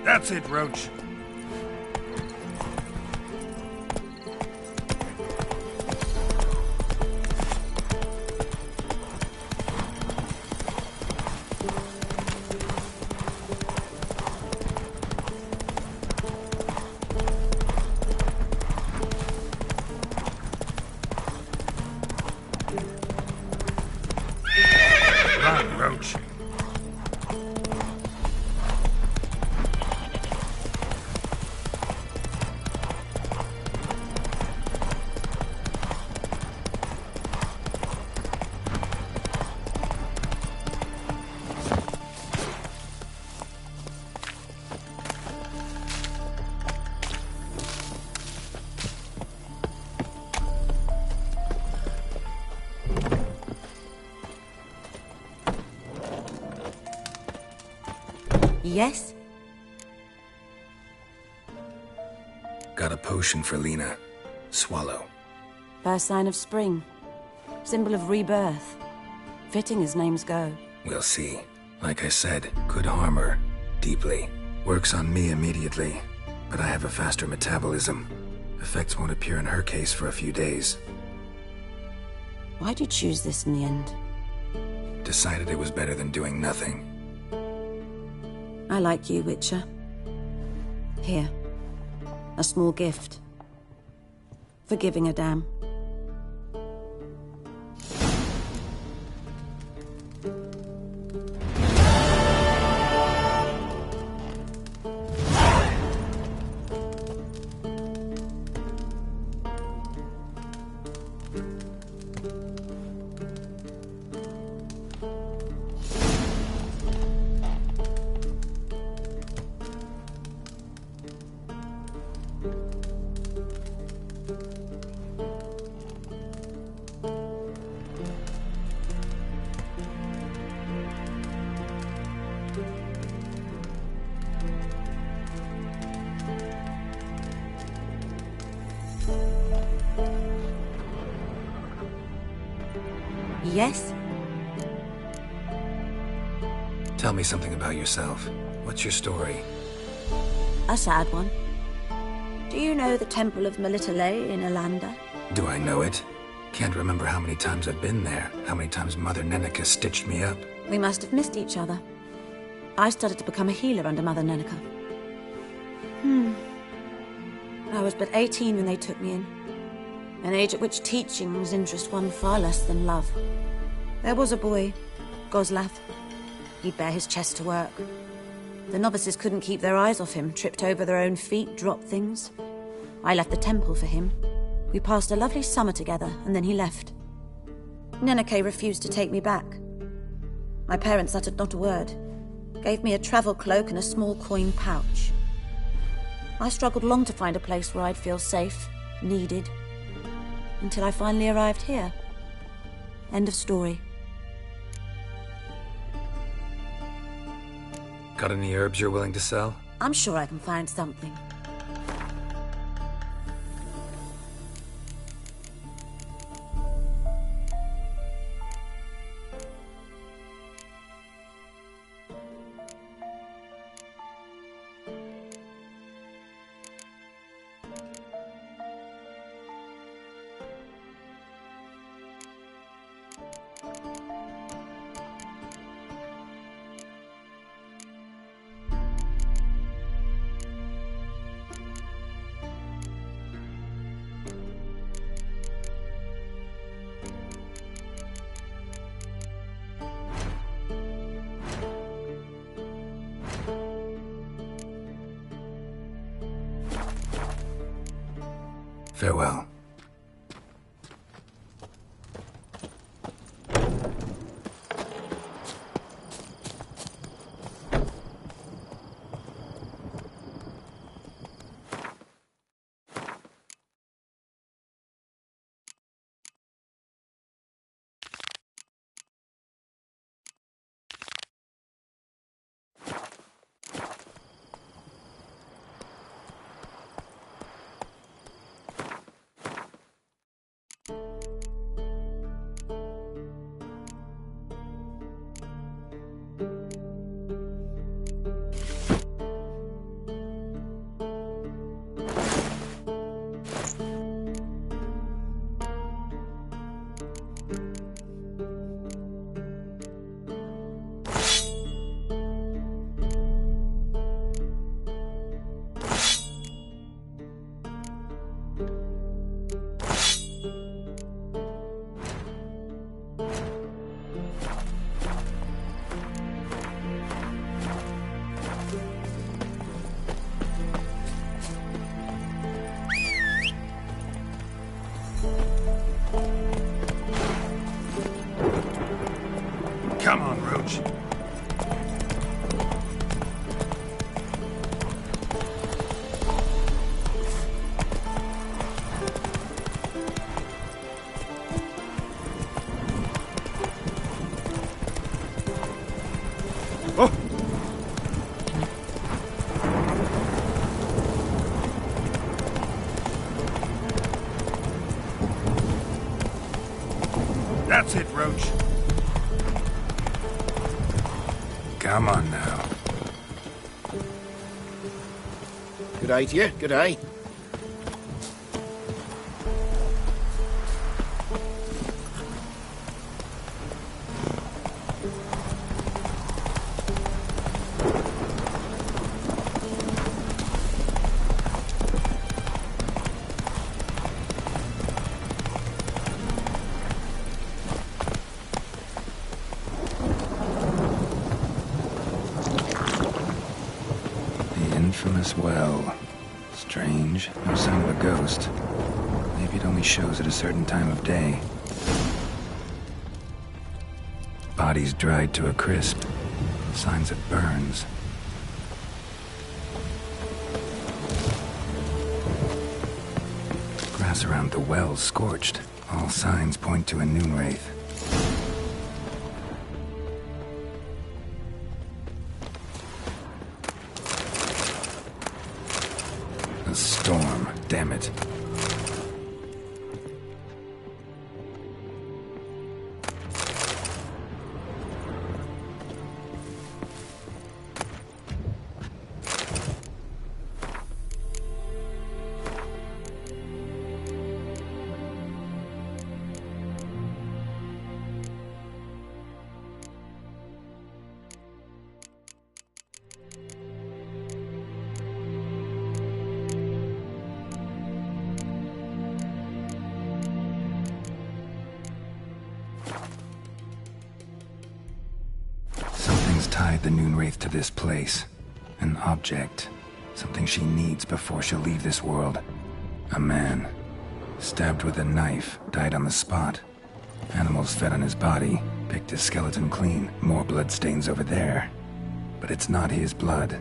That's it, Roach. Yes? Got a potion for Lena. Swallow. First sign of spring. Symbol of rebirth. Fitting as names go. We'll see. Like I said, could harm her. Deeply. Works on me immediately, but I have a faster metabolism. Effects won't appear in her case for a few days. Why'd you choose this in the end? Decided it was better than doing nothing. I like you, Witcher. Here. A small gift. For giving a damn. Yes? Tell me something about yourself. What's your story? A sad one. Do you know the Temple of Melitele in Alanda? Do I know it? Can't remember how many times I've been there, how many times Mother Neneka stitched me up. We must have missed each other. I started to become a healer under Mother Neneka. I was but 18 when they took me in. An age at which teachings interest one far less than love. There was a boy, Goslav. He'd bare his chest to work. The novices couldn't keep their eyes off him, tripped over their own feet, dropped things. I left the temple for him. We passed a lovely summer together, and then he left. Neneke refused to take me back. My parents uttered not a word. Gave me a travel cloak and a small coin pouch. I struggled long to find a place where I'd feel safe, needed, until I finally arrived here. End of story. Got any herbs you're willing to sell? I'm sure I can find something. Farewell. That's it, Roach. Come on now. Good day to you. Good day. Infamous well. Strange. No sign of a ghost. Maybe it only shows at a certain time of day. Bodies dried to a crisp. Signs of burns. Grass around the well scorched. All signs point to a noon wraith. A storm, damn it. Tied the Noon Wraith to this place. An object. Something she needs before she'll leave this world. A man. Stabbed with a knife, died on the spot. Animals fed on his body, picked his skeleton clean. More bloodstains over there. But it's not his blood.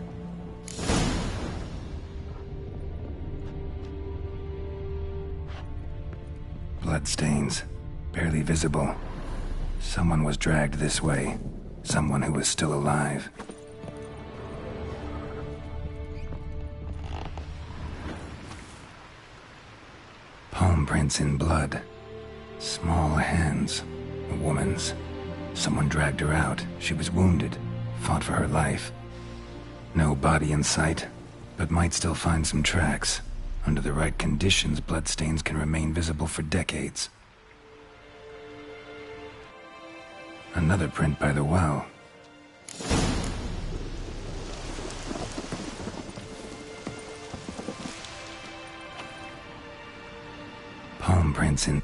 Bloodstains. Barely visible. Someone was dragged this way. Someone who was still alive. Palm prints in blood. Small hands. A woman's. Someone dragged her out. She was wounded. Fought for her life. No body in sight, but might still find some tracks. Under the right conditions, bloodstains can remain visible for decades. Another print by the well. Palm prints in...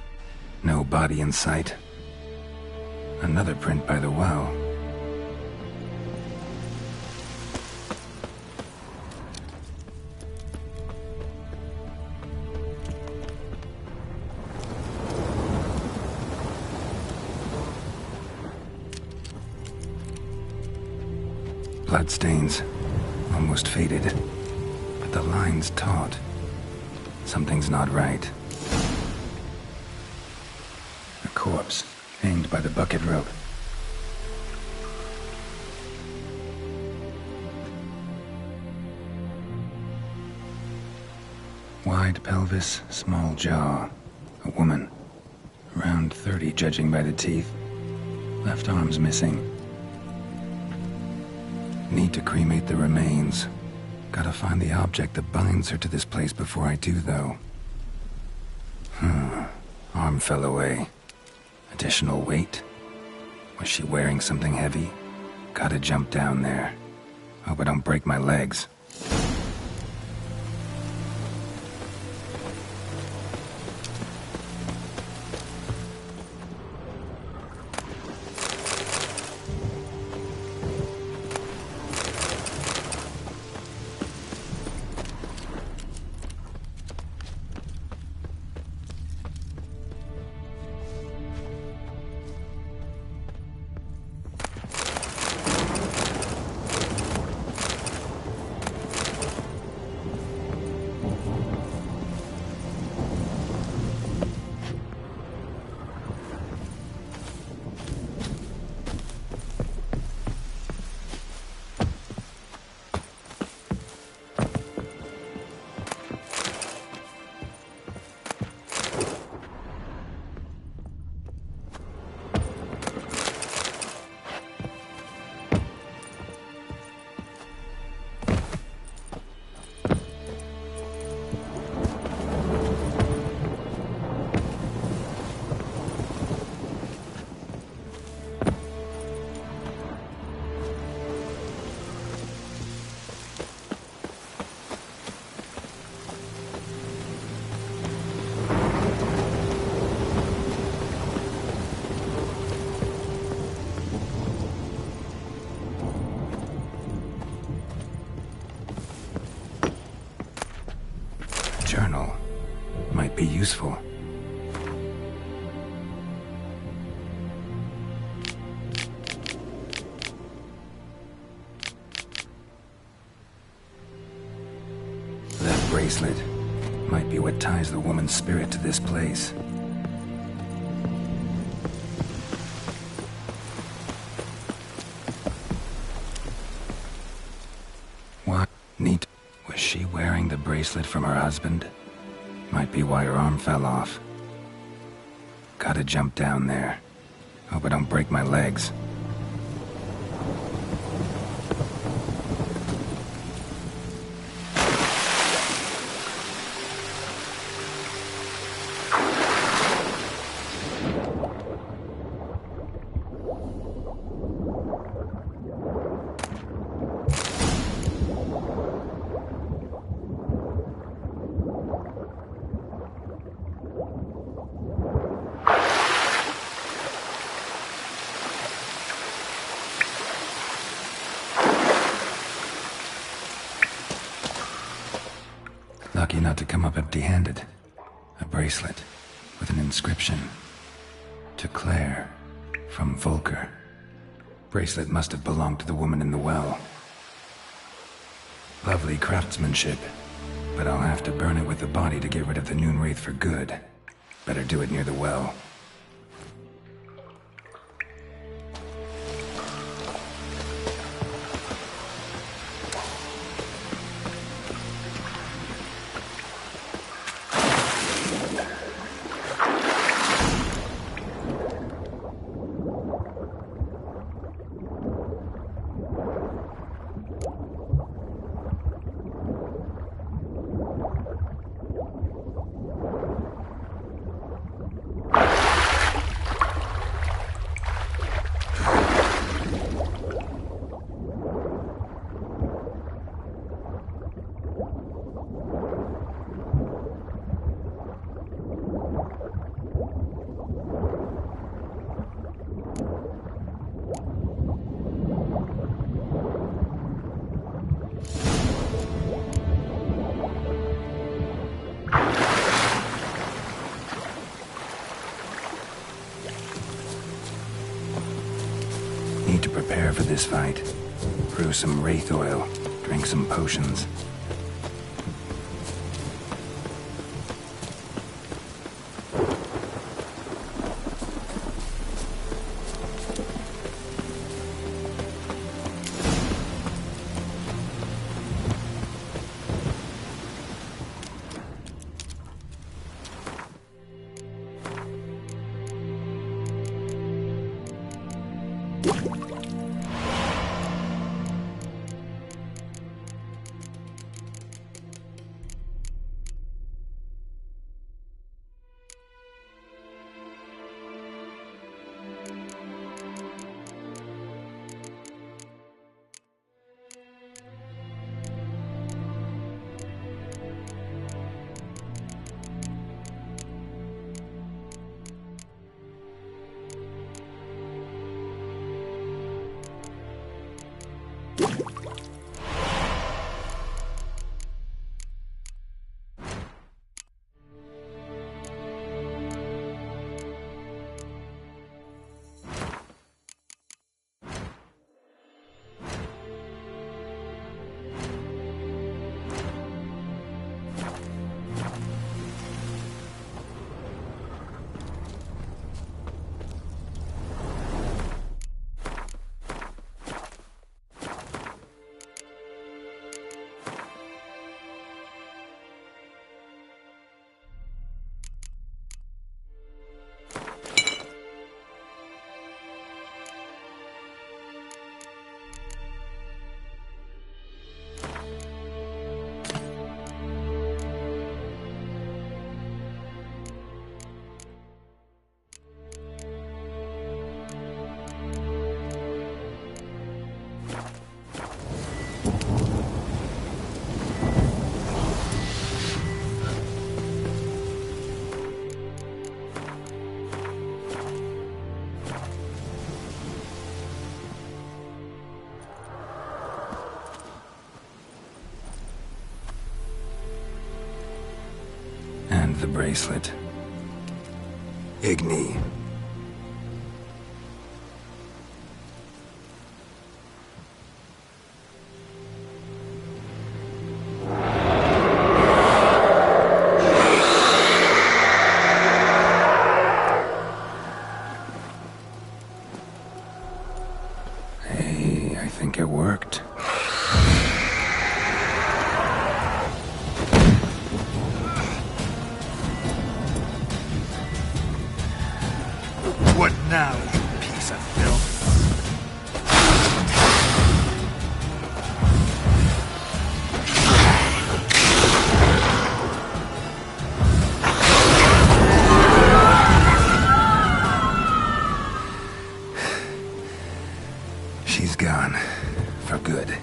no body in sight. Another print by the well. Bloodstains, almost faded, but the line's taut. Something's not right. A corpse, hanged by the bucket rope. Wide pelvis, small jaw. A woman, around 30 judging by the teeth. Left arm's missing. Need to cremate the remains. Gotta find the object that binds her to this place before I do, though. Arm fell away. Additional weight? Was she wearing something heavy? Gotta jump down there. Hope I don't break my legs. journal. Might be useful. That bracelet might be what ties the woman's spirit to this place. What? Neat. Was she wearing the bracelet from her husband? Might be why her arm fell off. Gotta jump down there. Hope I don't break my legs. Lucky not to come up empty-handed. A bracelet with an inscription. To Claire, from Volker. Bracelet must have belonged to the woman in the well. Lovely craftsmanship, but I'll have to burn it with the body to get rid of the Noon Wraith for good. Better do it near the well. Need to prepare for this fight. Brew some wraith oil, drink some potions. And the bracelet. Igni. Hey, I think it worked. What now, you piece of filth? She's gone. For good.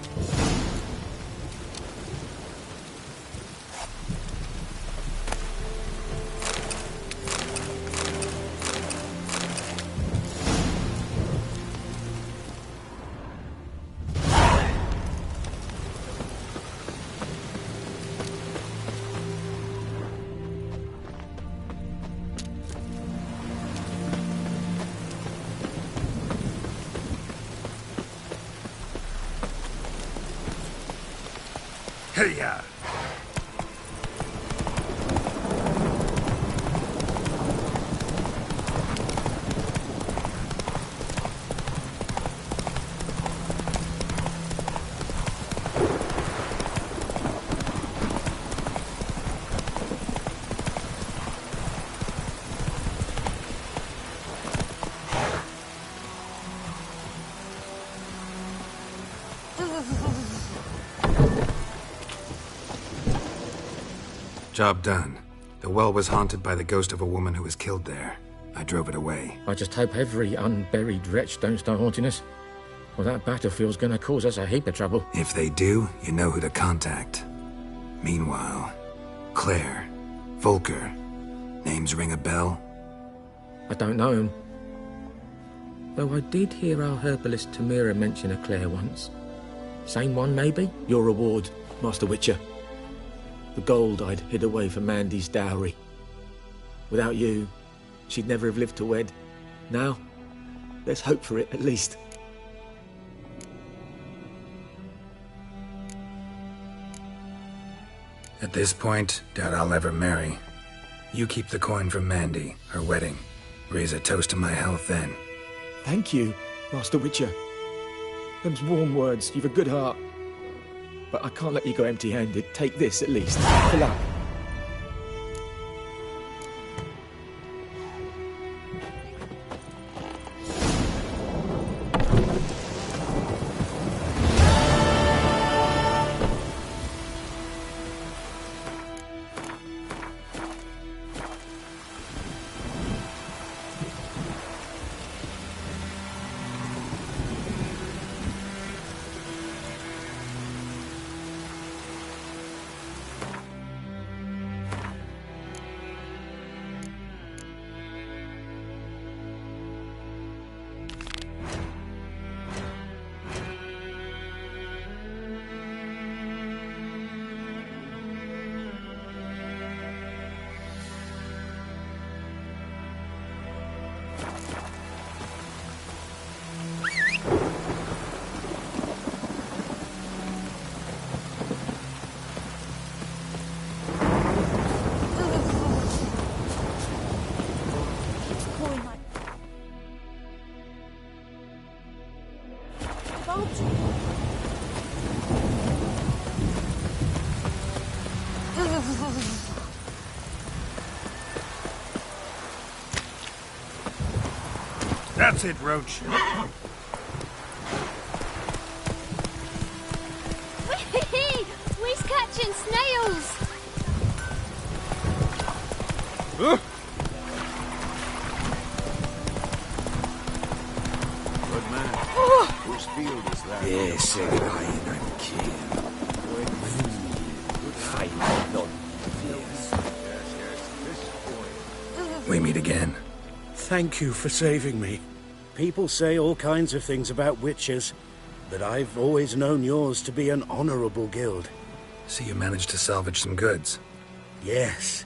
Hey-ya! Job done. The well was haunted by the ghost of a woman who was killed there. I drove it away. I just hope every unburied wretch don't start haunting us. Well, that battlefield's gonna cause us a heap of trouble. If they do, you know who to contact. Meanwhile, Claire, Volker, names ring a bell? I don't know him. Though I did hear our herbalist Tamira mention a Claire once. Same one, maybe? Your reward, Master Witcher. The gold I'd hid away for Mandy's dowry. Without you, she'd never have lived to wed. Now, let's hope for it, at least. At this point, doubt I'll ever marry. You keep the coin from Mandy, her wedding. Raise a toast to my health then. Thank you, Master Witcher. Them's warm words. You've a good heart. But I can't let you go empty-handed. Take this, at least. For luck. That's it, Roach. We's catching snails. Good man. Whose field is that? Yes, Lion and King. Good fight, not fierce. We meet again. Thank you for saving me. People say all kinds of things about witches, but I've always known yours to be an honorable guild. So you managed to salvage some goods? Yes.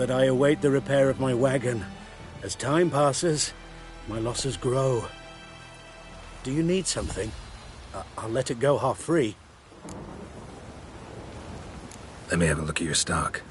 but I await the repair of my wagon. As time passes, my losses grow. Do you need something? I'll let it go half-free. Let me have a look at your stock.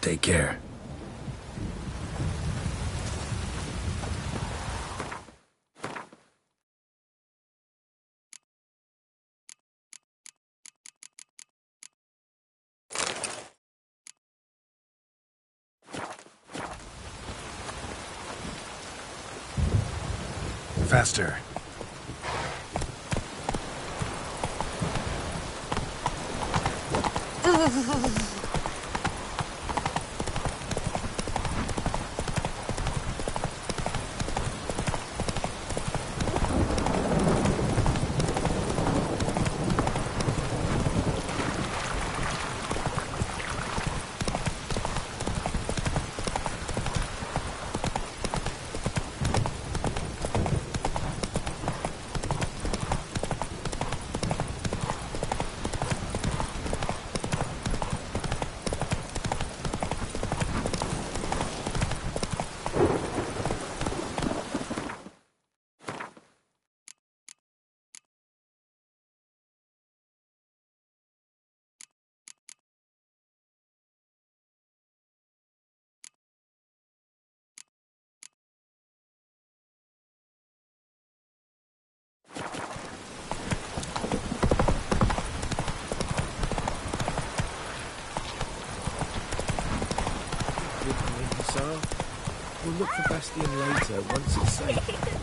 Take care. Faster. We'll look for Bastion later, once it's safe.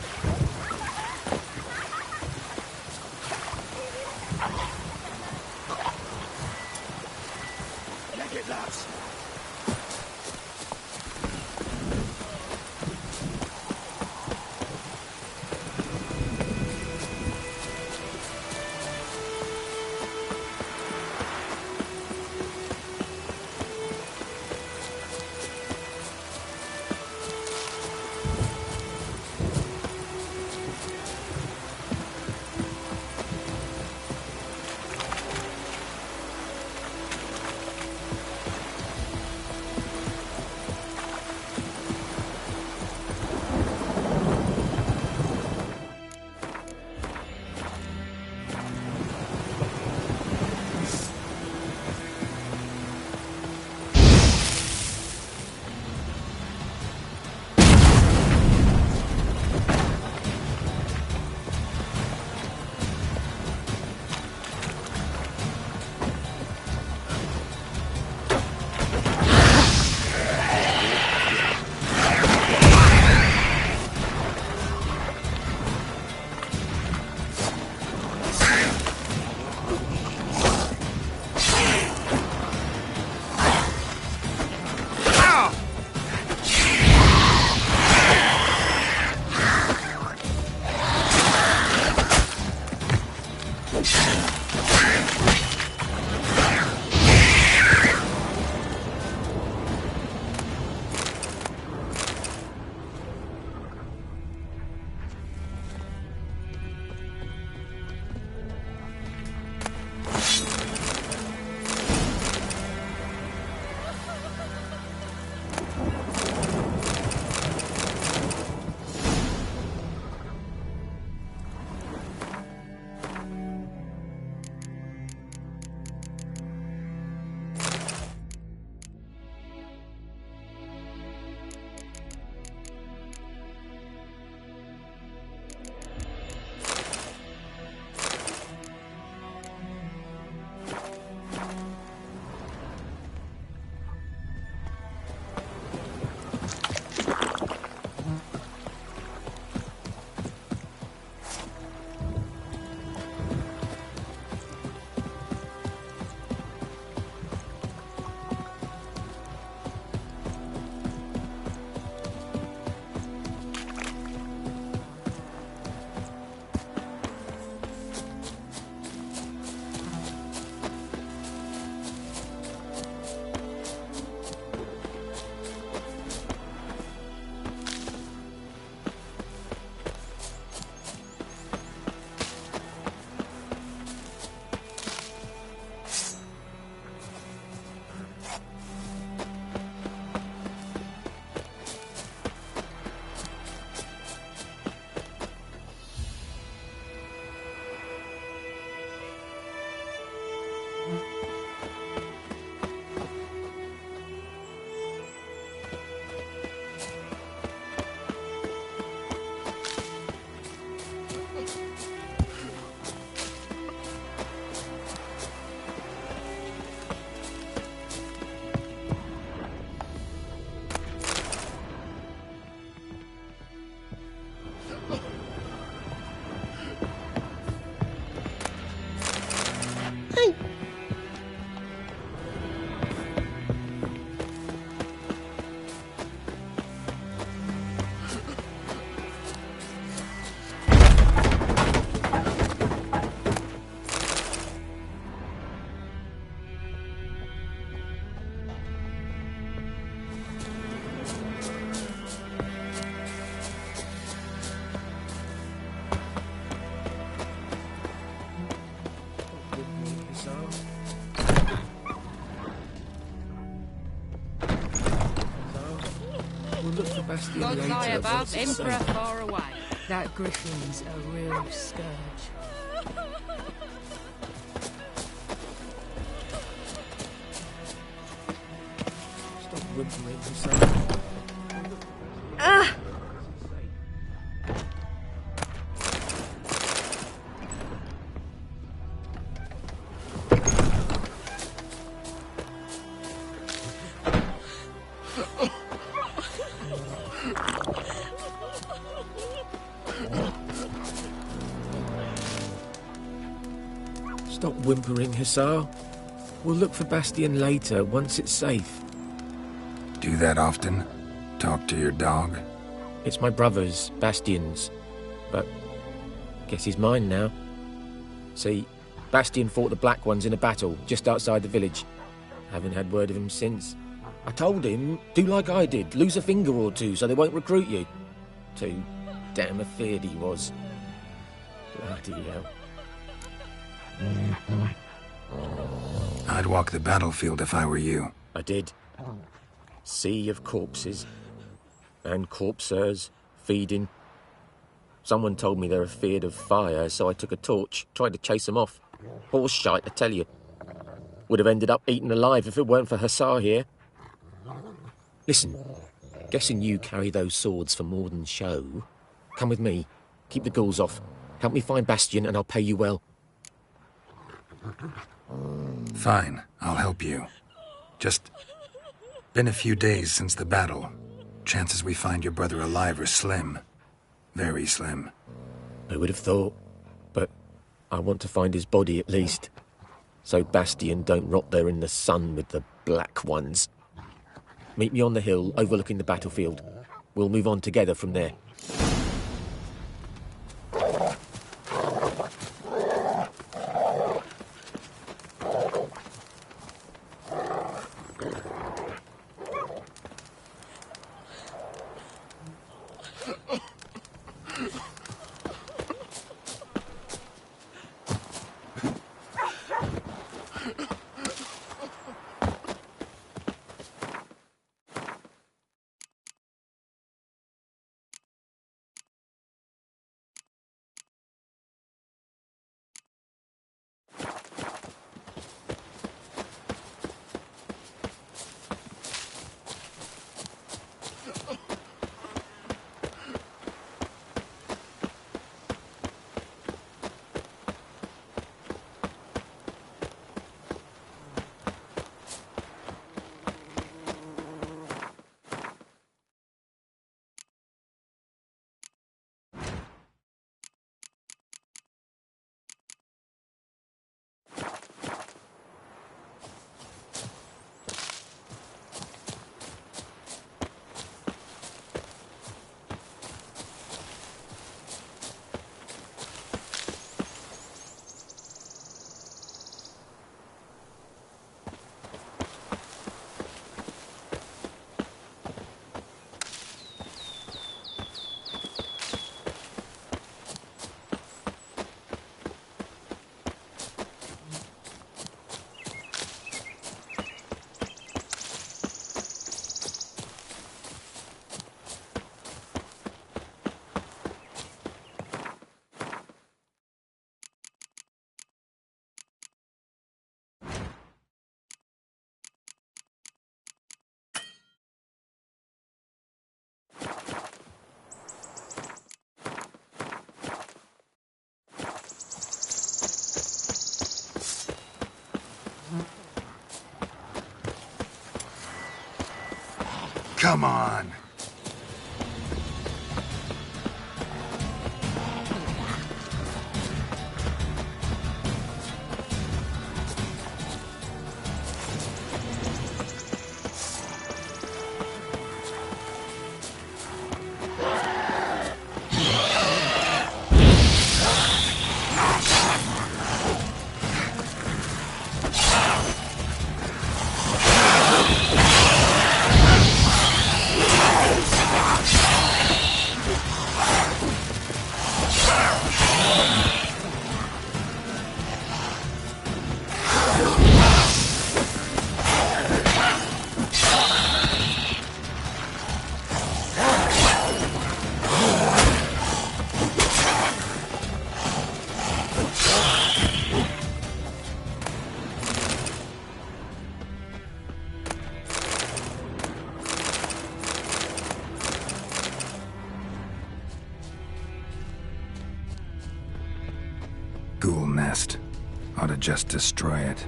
Bastion God later, lie above, once it's Emperor safe. far away. That griffin's a real scourge. Stop whimpering, Hussein. Ah! Stop whimpering, Hussar. We'll look for Bastion later, once it's safe. Do that often? Talk to your dog? It's my brother's, Bastion's. But guess he's mine now. See, Bastion fought the Black Ones in a battle just outside the village. Haven't had word of him since. I told him, do like I did, lose a finger or two so they won't recruit you. Too damn afeard he was. Bloody hell. I'd walk the battlefield if I were you. I did. Sea of corpses. And corpsers, feeding. Someone told me they're afeard of fire, so I took a torch, tried to chase them off. Horse shite, I tell you. Would have ended up eaten alive if it weren't for Hussar here. Listen, guessing you carry those swords for more than show. Come with me. Keep the ghouls off. Help me find Bastion and I'll pay you well. Fine, I'll help you. Just been a few days since the battle. Chances we find your brother alive are slim. Very slim. I would have thought, but I want to find his body at least. So Bastion don't rot there in the sun with the Black Ones. Meet me on the hill overlooking the battlefield. We'll move on together from there. Come on! just destroy it.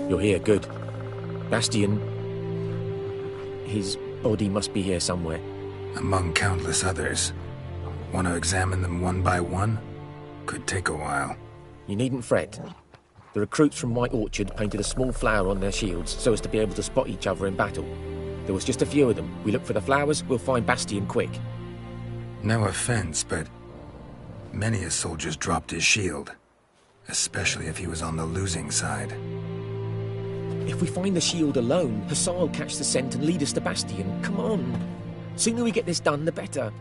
You're here, good. Bastian... his body must be here somewhere. Among countless others. Want to examine them one by one? Could take a while. You needn't fret. The recruits from White Orchard painted a small flower on their shields so as to be able to spot each other in battle. There was just a few of them. We look for the flowers, we'll find Bastian quick. No offense, but many a soldier's dropped his shield. Especially if he was on the losing side. If we find the shield alone, Hussar will catch the scent and lead us to Bastian. Come on. Sooner we get this done, the better.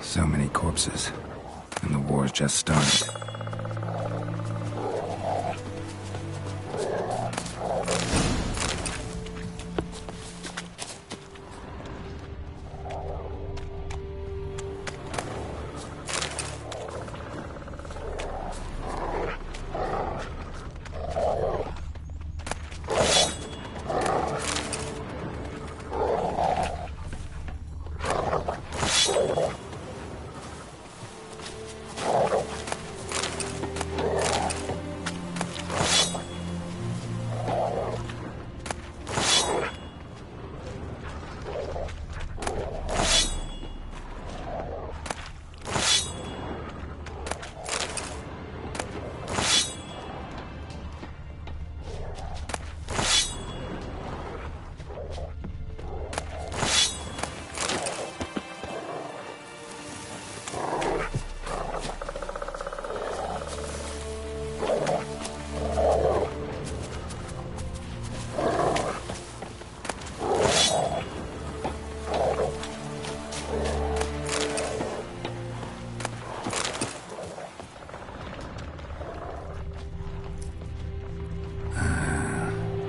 So many corpses. And the war's just started.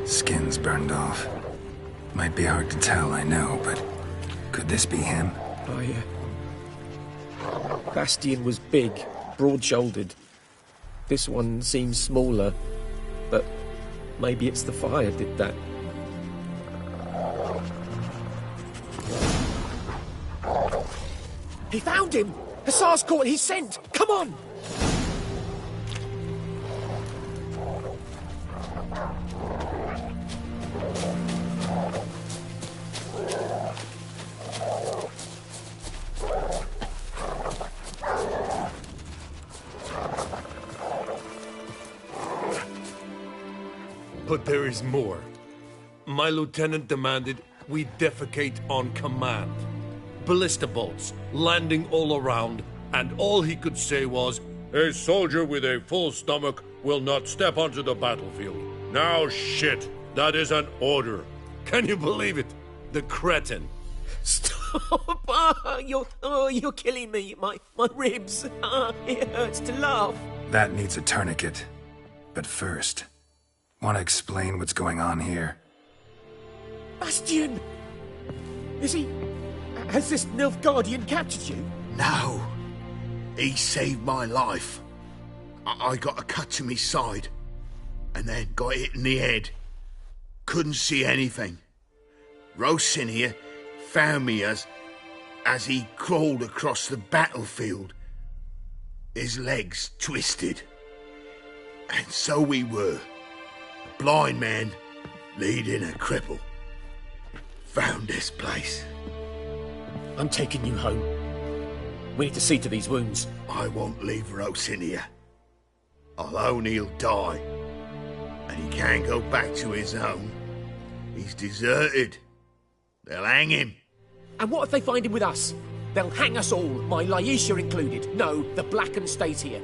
Skin's burned off. Might be hard to tell, I know, but could this be him? Oh, yeah. Bastian was big, broad-shouldered. This one seems smaller, but maybe it's the fire did that. He found him! Hussar's caught his scent! Come on! But there is more. My lieutenant demanded we defecate on command. Ballista bolts, landing all around, and all he could say was, "A soldier with a full stomach will not step onto the battlefield." Now shit, that is an order. Can you believe it? The cretin. Stop! You're killing me. My ribs. It hurts to laugh. That needs a tourniquet. But first, want to explain what's going on here? Bastian! Is he... Has this Nilfgaardian captured you? No. He saved my life. I got a cut to my side, and then got hit in the head. Couldn't see anything. Rosinia found me as he crawled across the battlefield. His legs twisted. And so we were. A blind man leading a cripple. Found this place. I'm taking you home. We need to see to these wounds. I won't leave Rosinia. I'll own he'll die. And he can't go back to his own. He's deserted. They'll hang him. And what if they find him with us? They'll hang us all, my Laisha included. No, the Blacken stays here.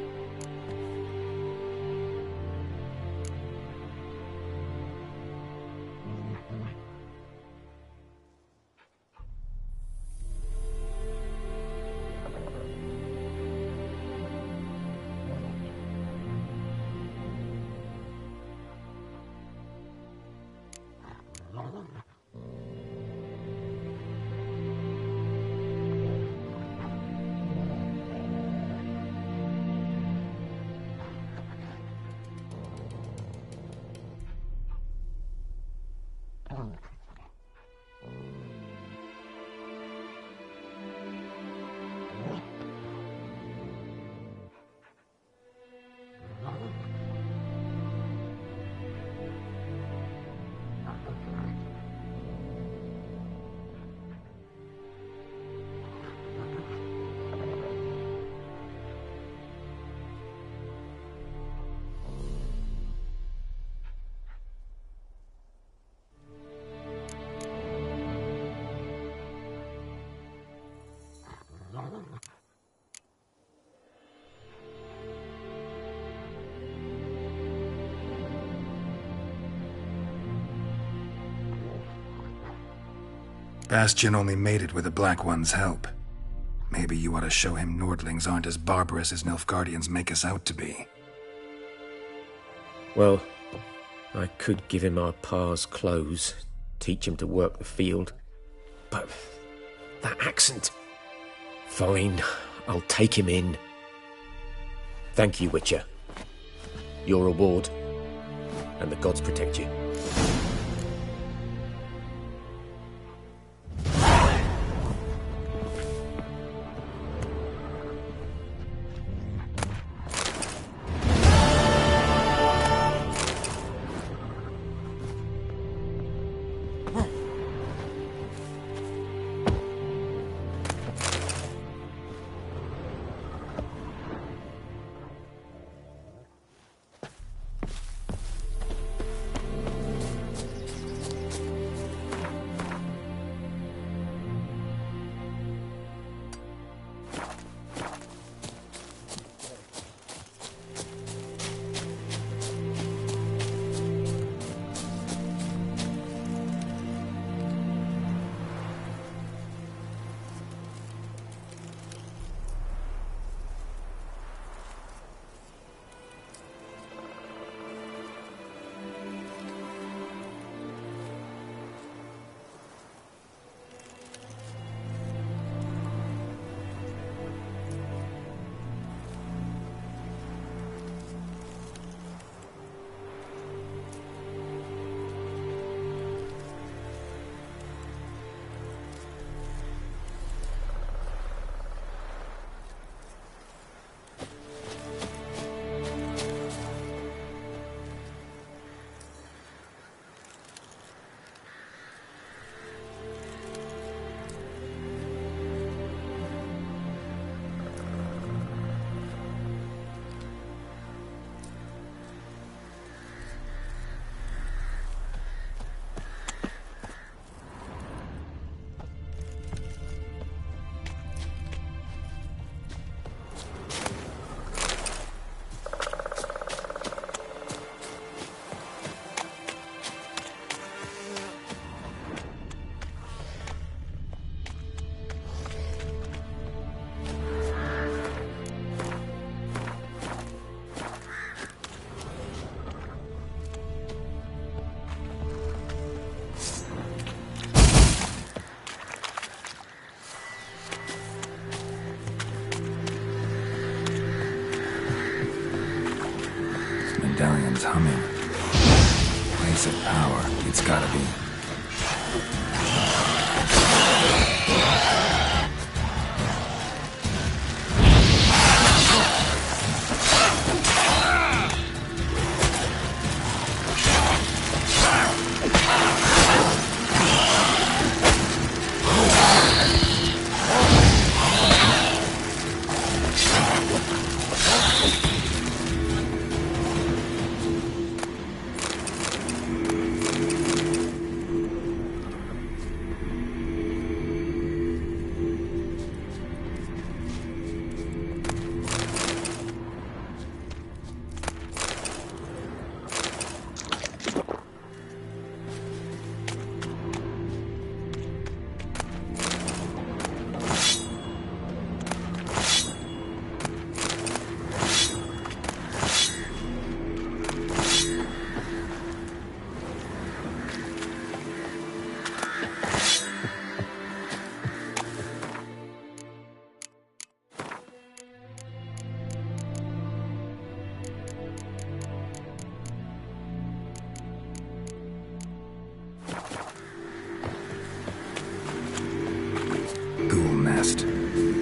Bastian only made it with the Black One's help. Maybe you ought to show him Nordlings aren't as barbarous as Nilfgaardians make us out to be. Well, I could give him our pa's clothes, teach him to work the field. But that accent... Fine, I'll take him in. Thank you, Witcher. Your reward, and the gods protect you. Someone's humming. Place of power. It's gotta be.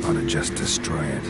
Ought to just destroy it.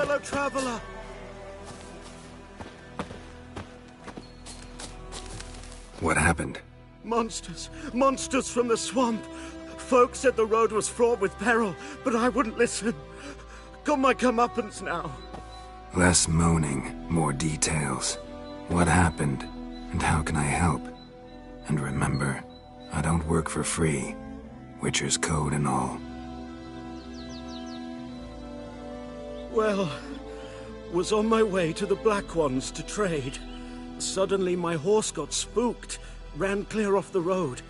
fellow traveler. What happened? Monsters. Monsters from the swamp. Folk said the road was fraught with peril, but I wouldn't listen. Got my comeuppance now. Less moaning, more details. What happened, and how can I help? And remember, I don't work for free. Witcher's code and all. Well, was on my way to the Black Ones to trade. Suddenly my horse got spooked, ran clear off the road.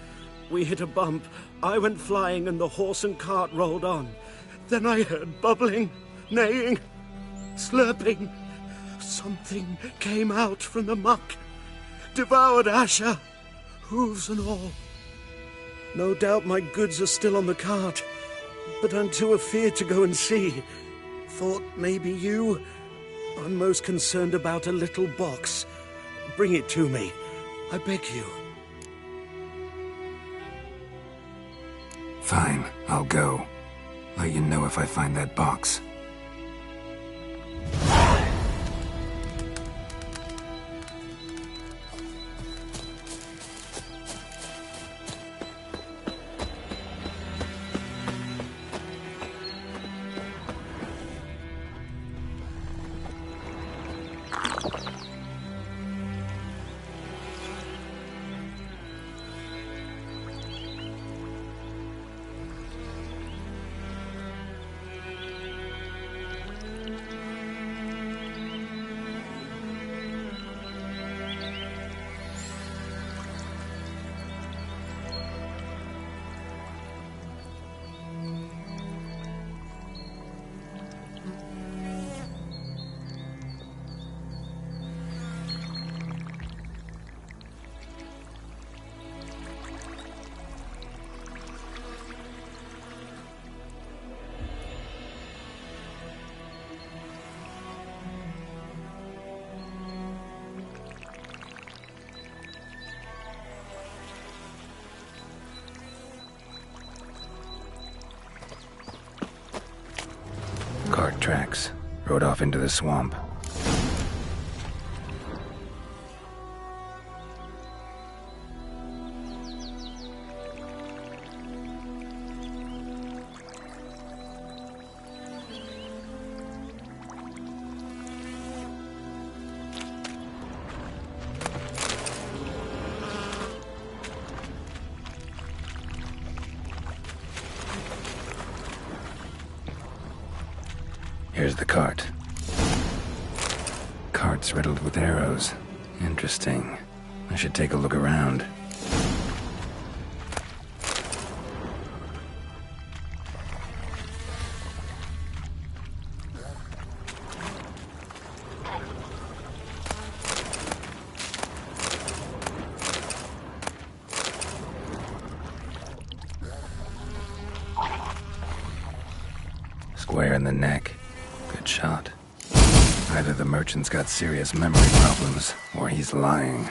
We hit a bump, I went flying and the horse and cart rolled on. Then I heard bubbling, neighing, slurping. Something came out from the muck, devoured Asher, hooves and all. No doubt my goods are still on the cart, but I'm too afeard to go and see. Thought maybe you. I'm most concerned about a little box. Bring it to me, I beg you. Fine, I'll go. Let you know if I find that box. Cart tracks. Rode off into the swamp. Here's the cart. Cart's riddled with arrows. Interesting. I should take a look around. Square in the neck. Good shot. Either the merchant's got serious memory problems, or he's lying.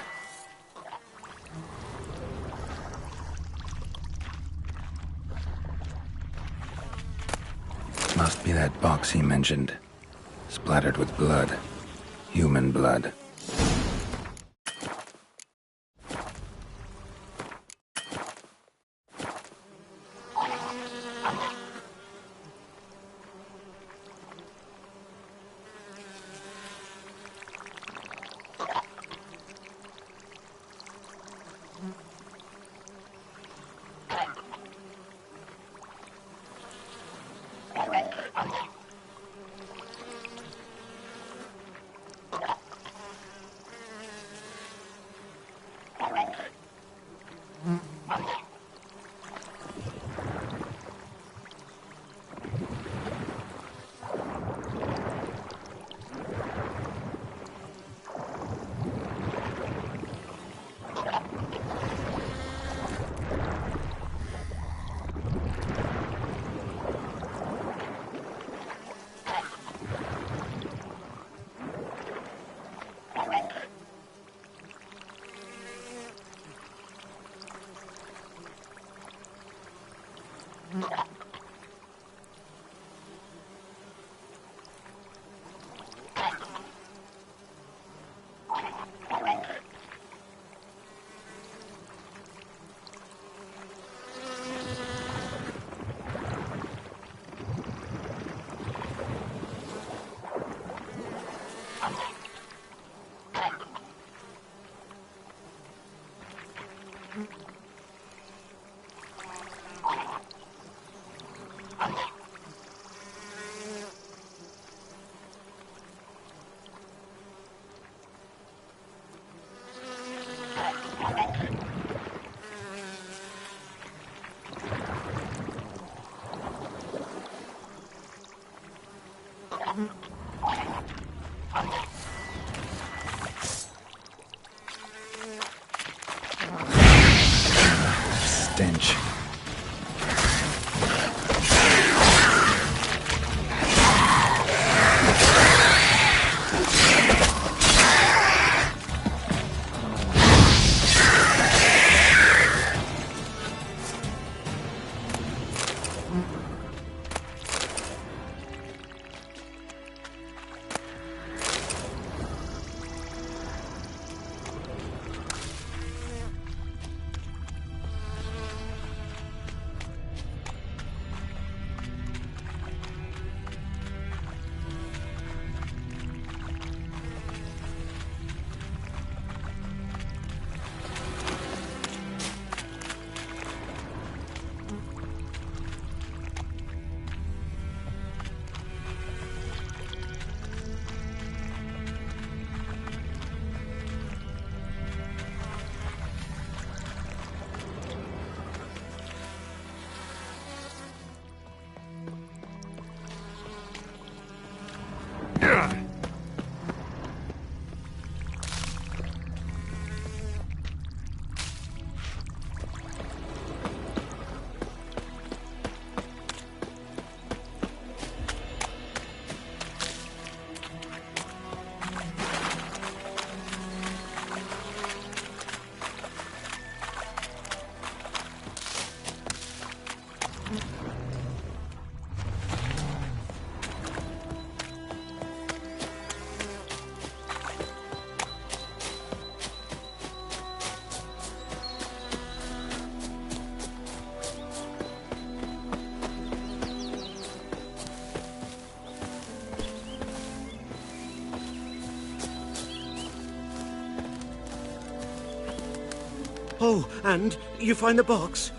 Must be that box he mentioned. Splattered with blood. Human blood. Oh, and you find the box?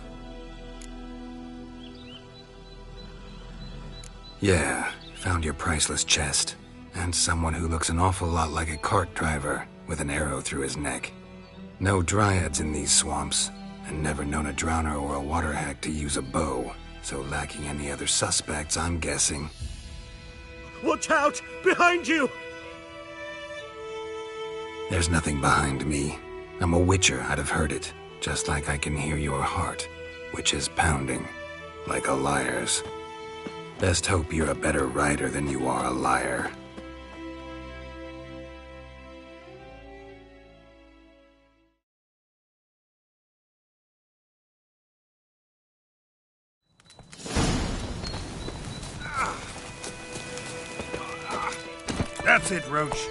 Yeah, found your priceless chest. And someone who looks an awful lot like a cart driver with an arrow through his neck. No dryads in these swamps, and never known a drowner or a water hack to use a bow. So lacking any other suspects, I'm guessing. Watch out! Behind you! There's nothing behind me. I'm a witcher, I'd have heard it. Just like I can hear your heart, which is pounding, like a liar's. Best hope you're a better rider than you are a liar. That's it, Roach.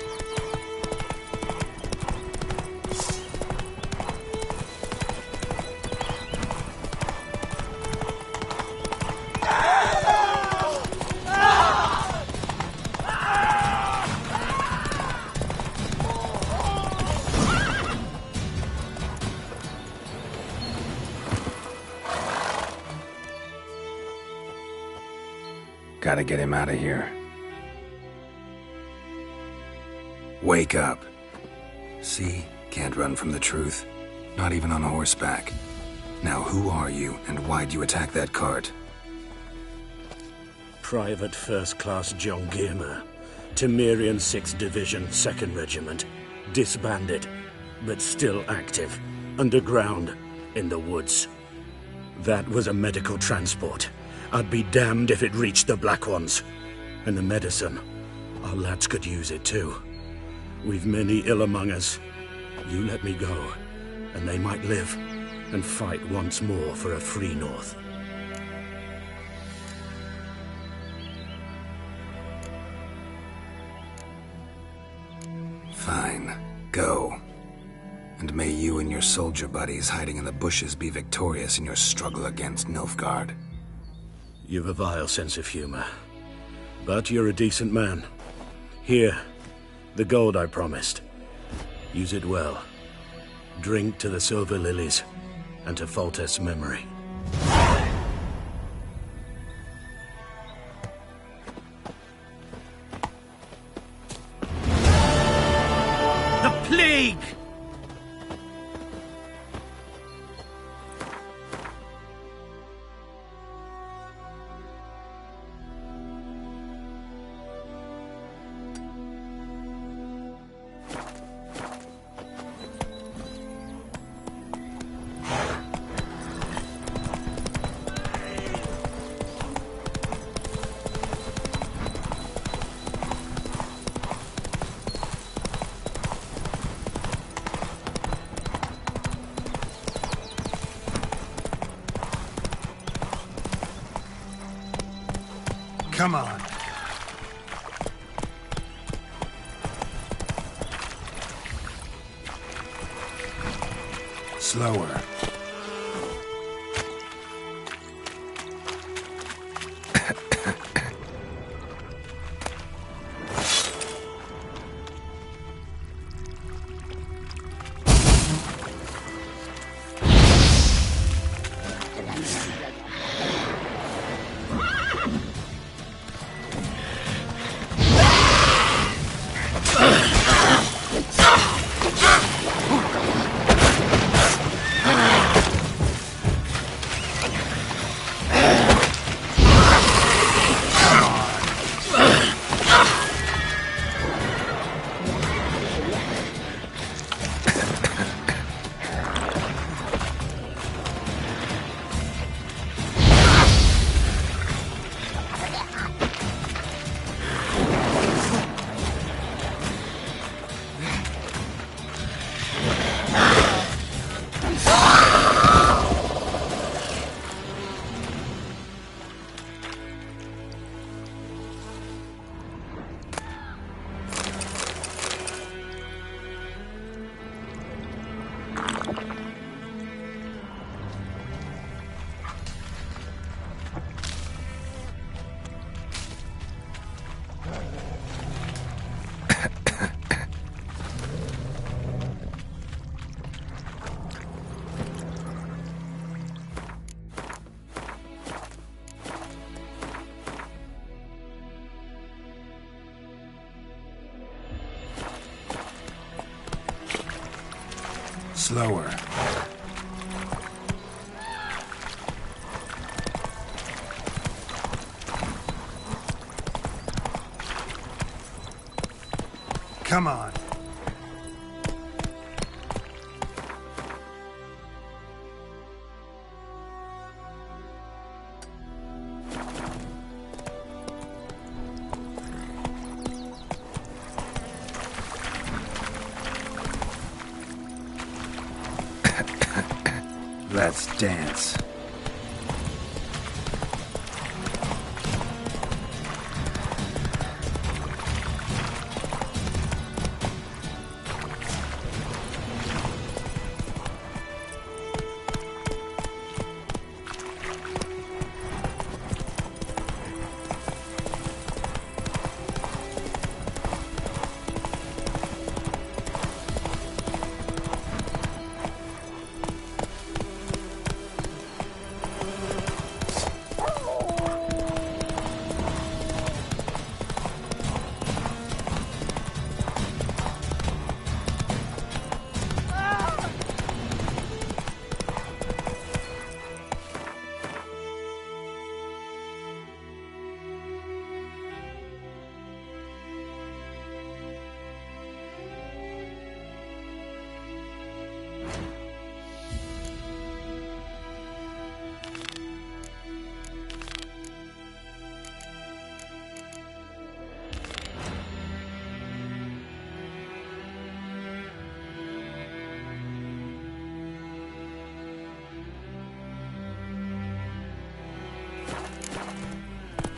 Gotta get him out of here. Wake up. See? Can't run from the truth. Not even on horseback. Now who are you, and why'd you attack that cart? Private First Class John Giermer, Temerian 6th Division, 2nd Regiment. Disbanded, but still active. Underground, in the woods. That was a medical transport. I'd be damned if it reached the Black Ones. And the medicine, our lads could use it too. We've many ill among us. You let me go, and they might live, and fight once more for a free North. Fine. Go. And may you and your soldier buddies hiding in the bushes be victorious in your struggle against Nilfgaard. You've a vile sense of humor. But you're a decent man. Here, the gold I promised. Use it well. Drink to the Silver Lilies, and to Foltest's memory. The plague! Come on. Slower. Slower. Come on. Let's dance.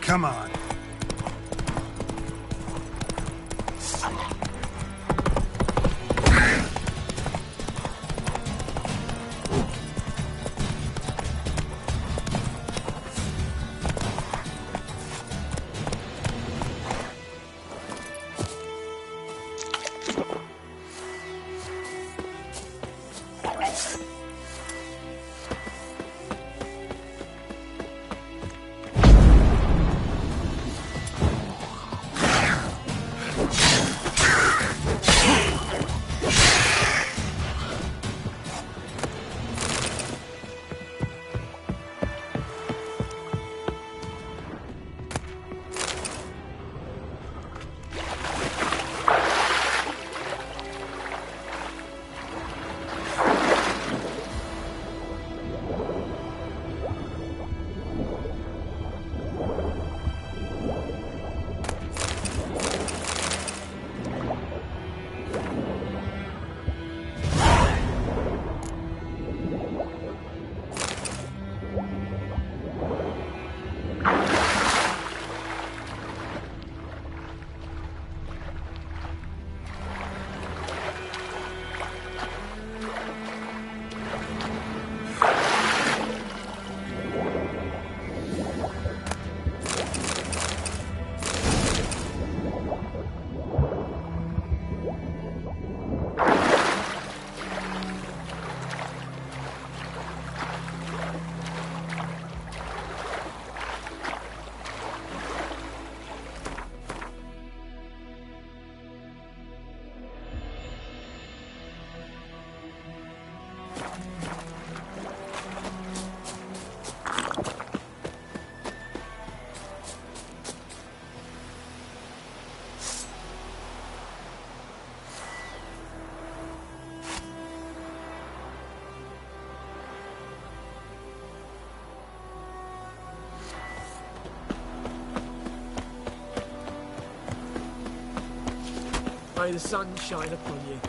Come on. May the sun shine upon you.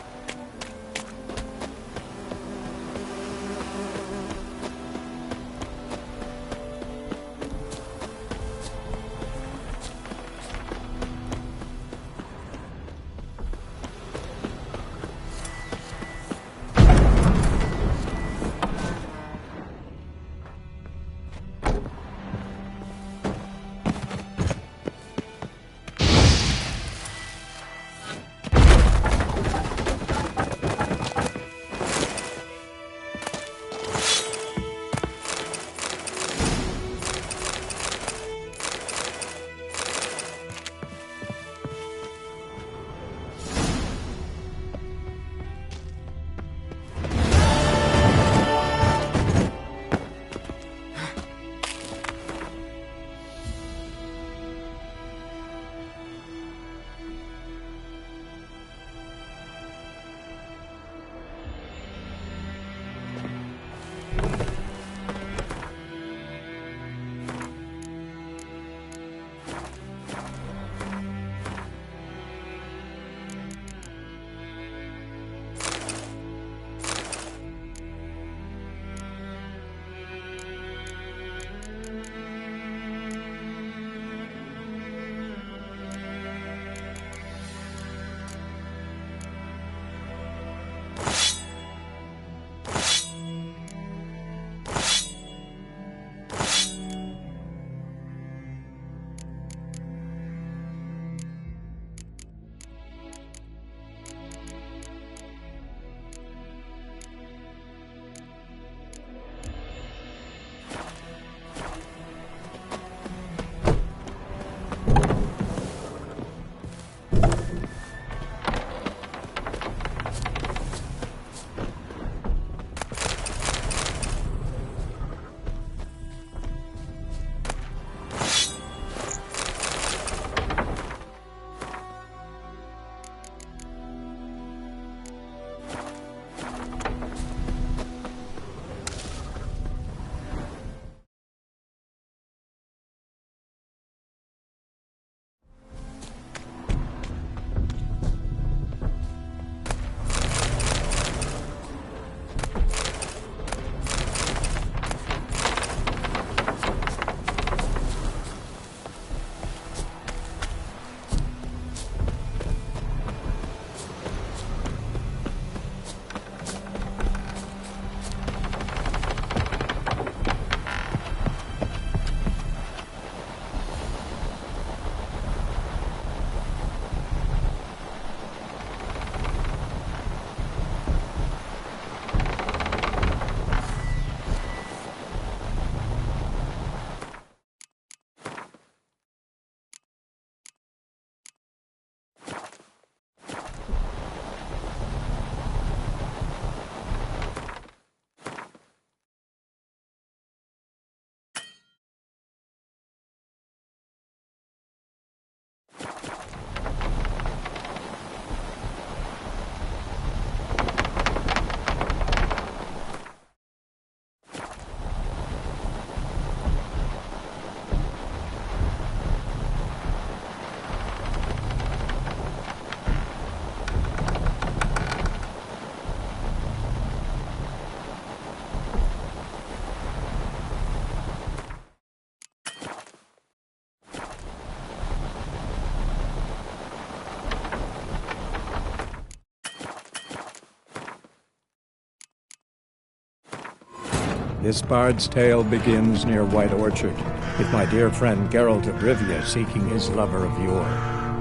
This bard's tale begins near White Orchard, with my dear friend Geralt of Rivia seeking his lover of yore,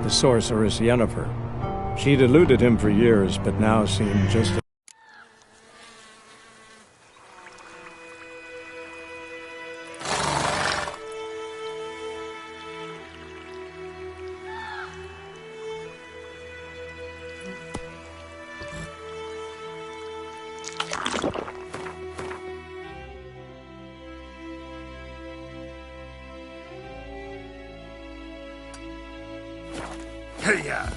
the sorceress Yennefer. She'd eluded him for years, but now seemed just Hey-ya!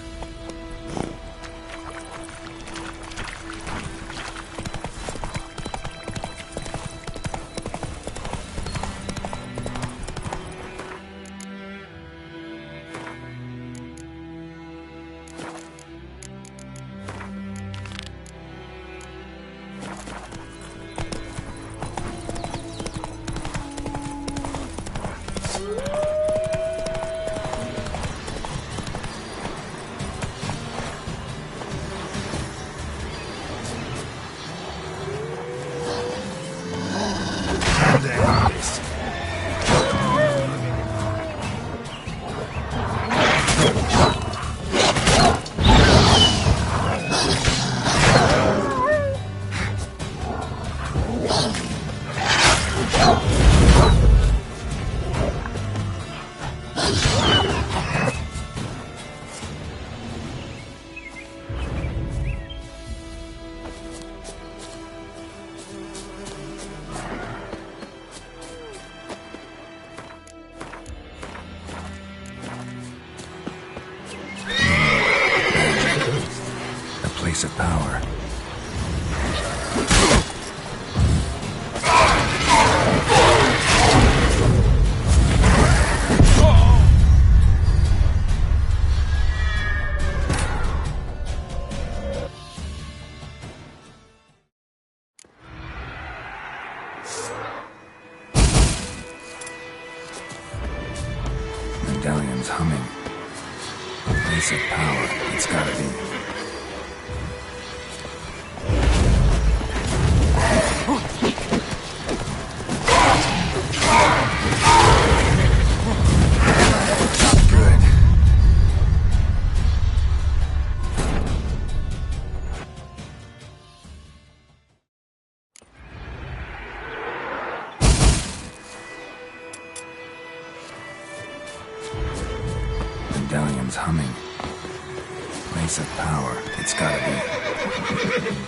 Of power. Medallion's humming. Place of power. It's gotta be. Medallion's humming. Place of power. It's gotta be.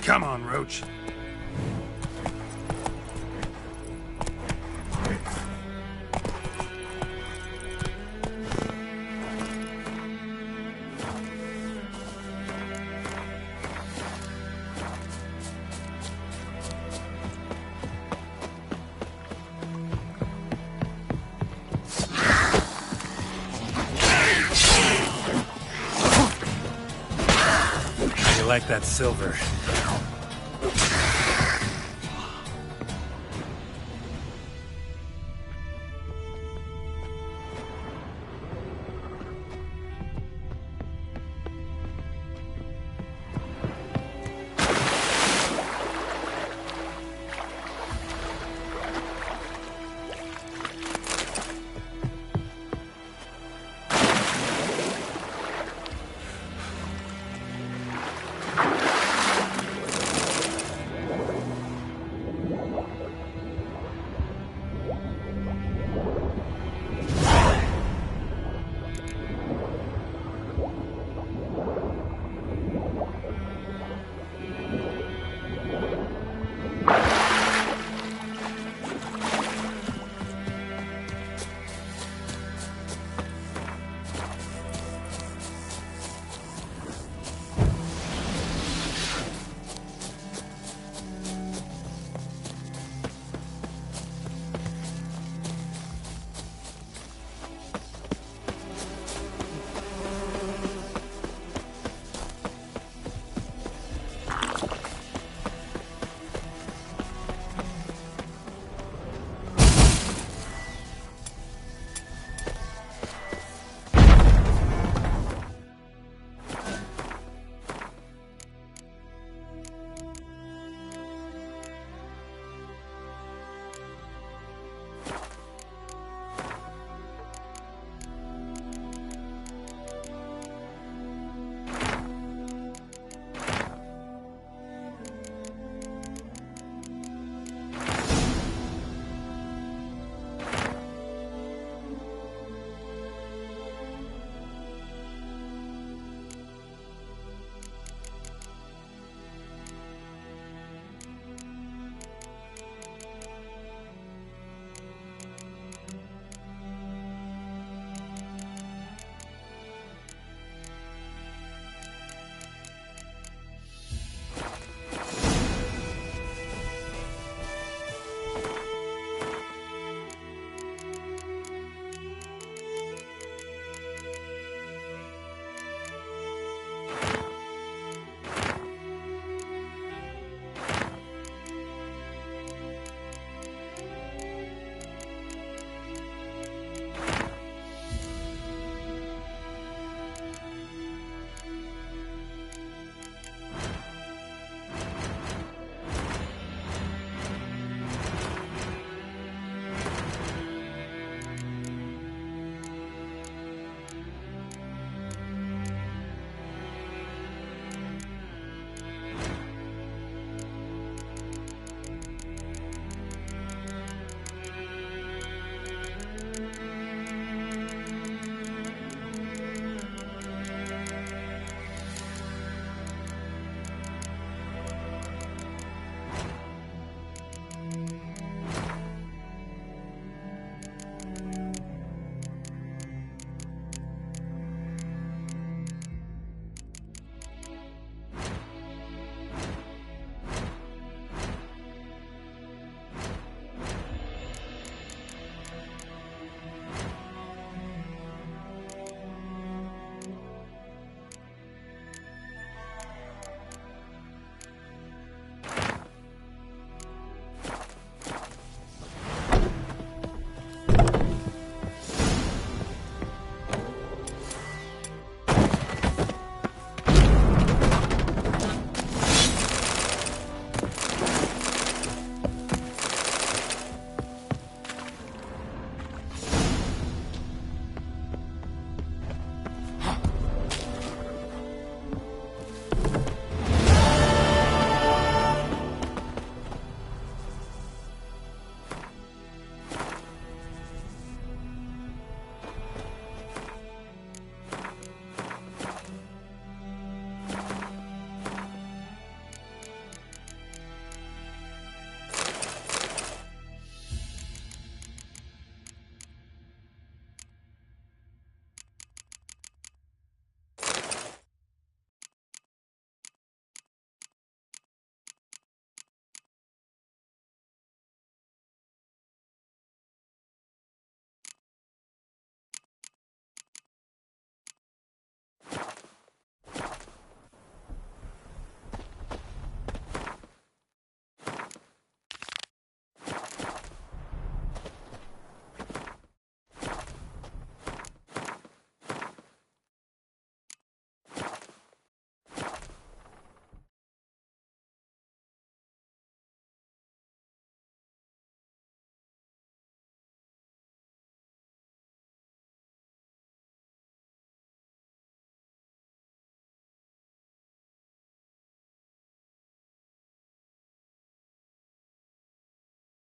Come on, Roach. How you like that silver?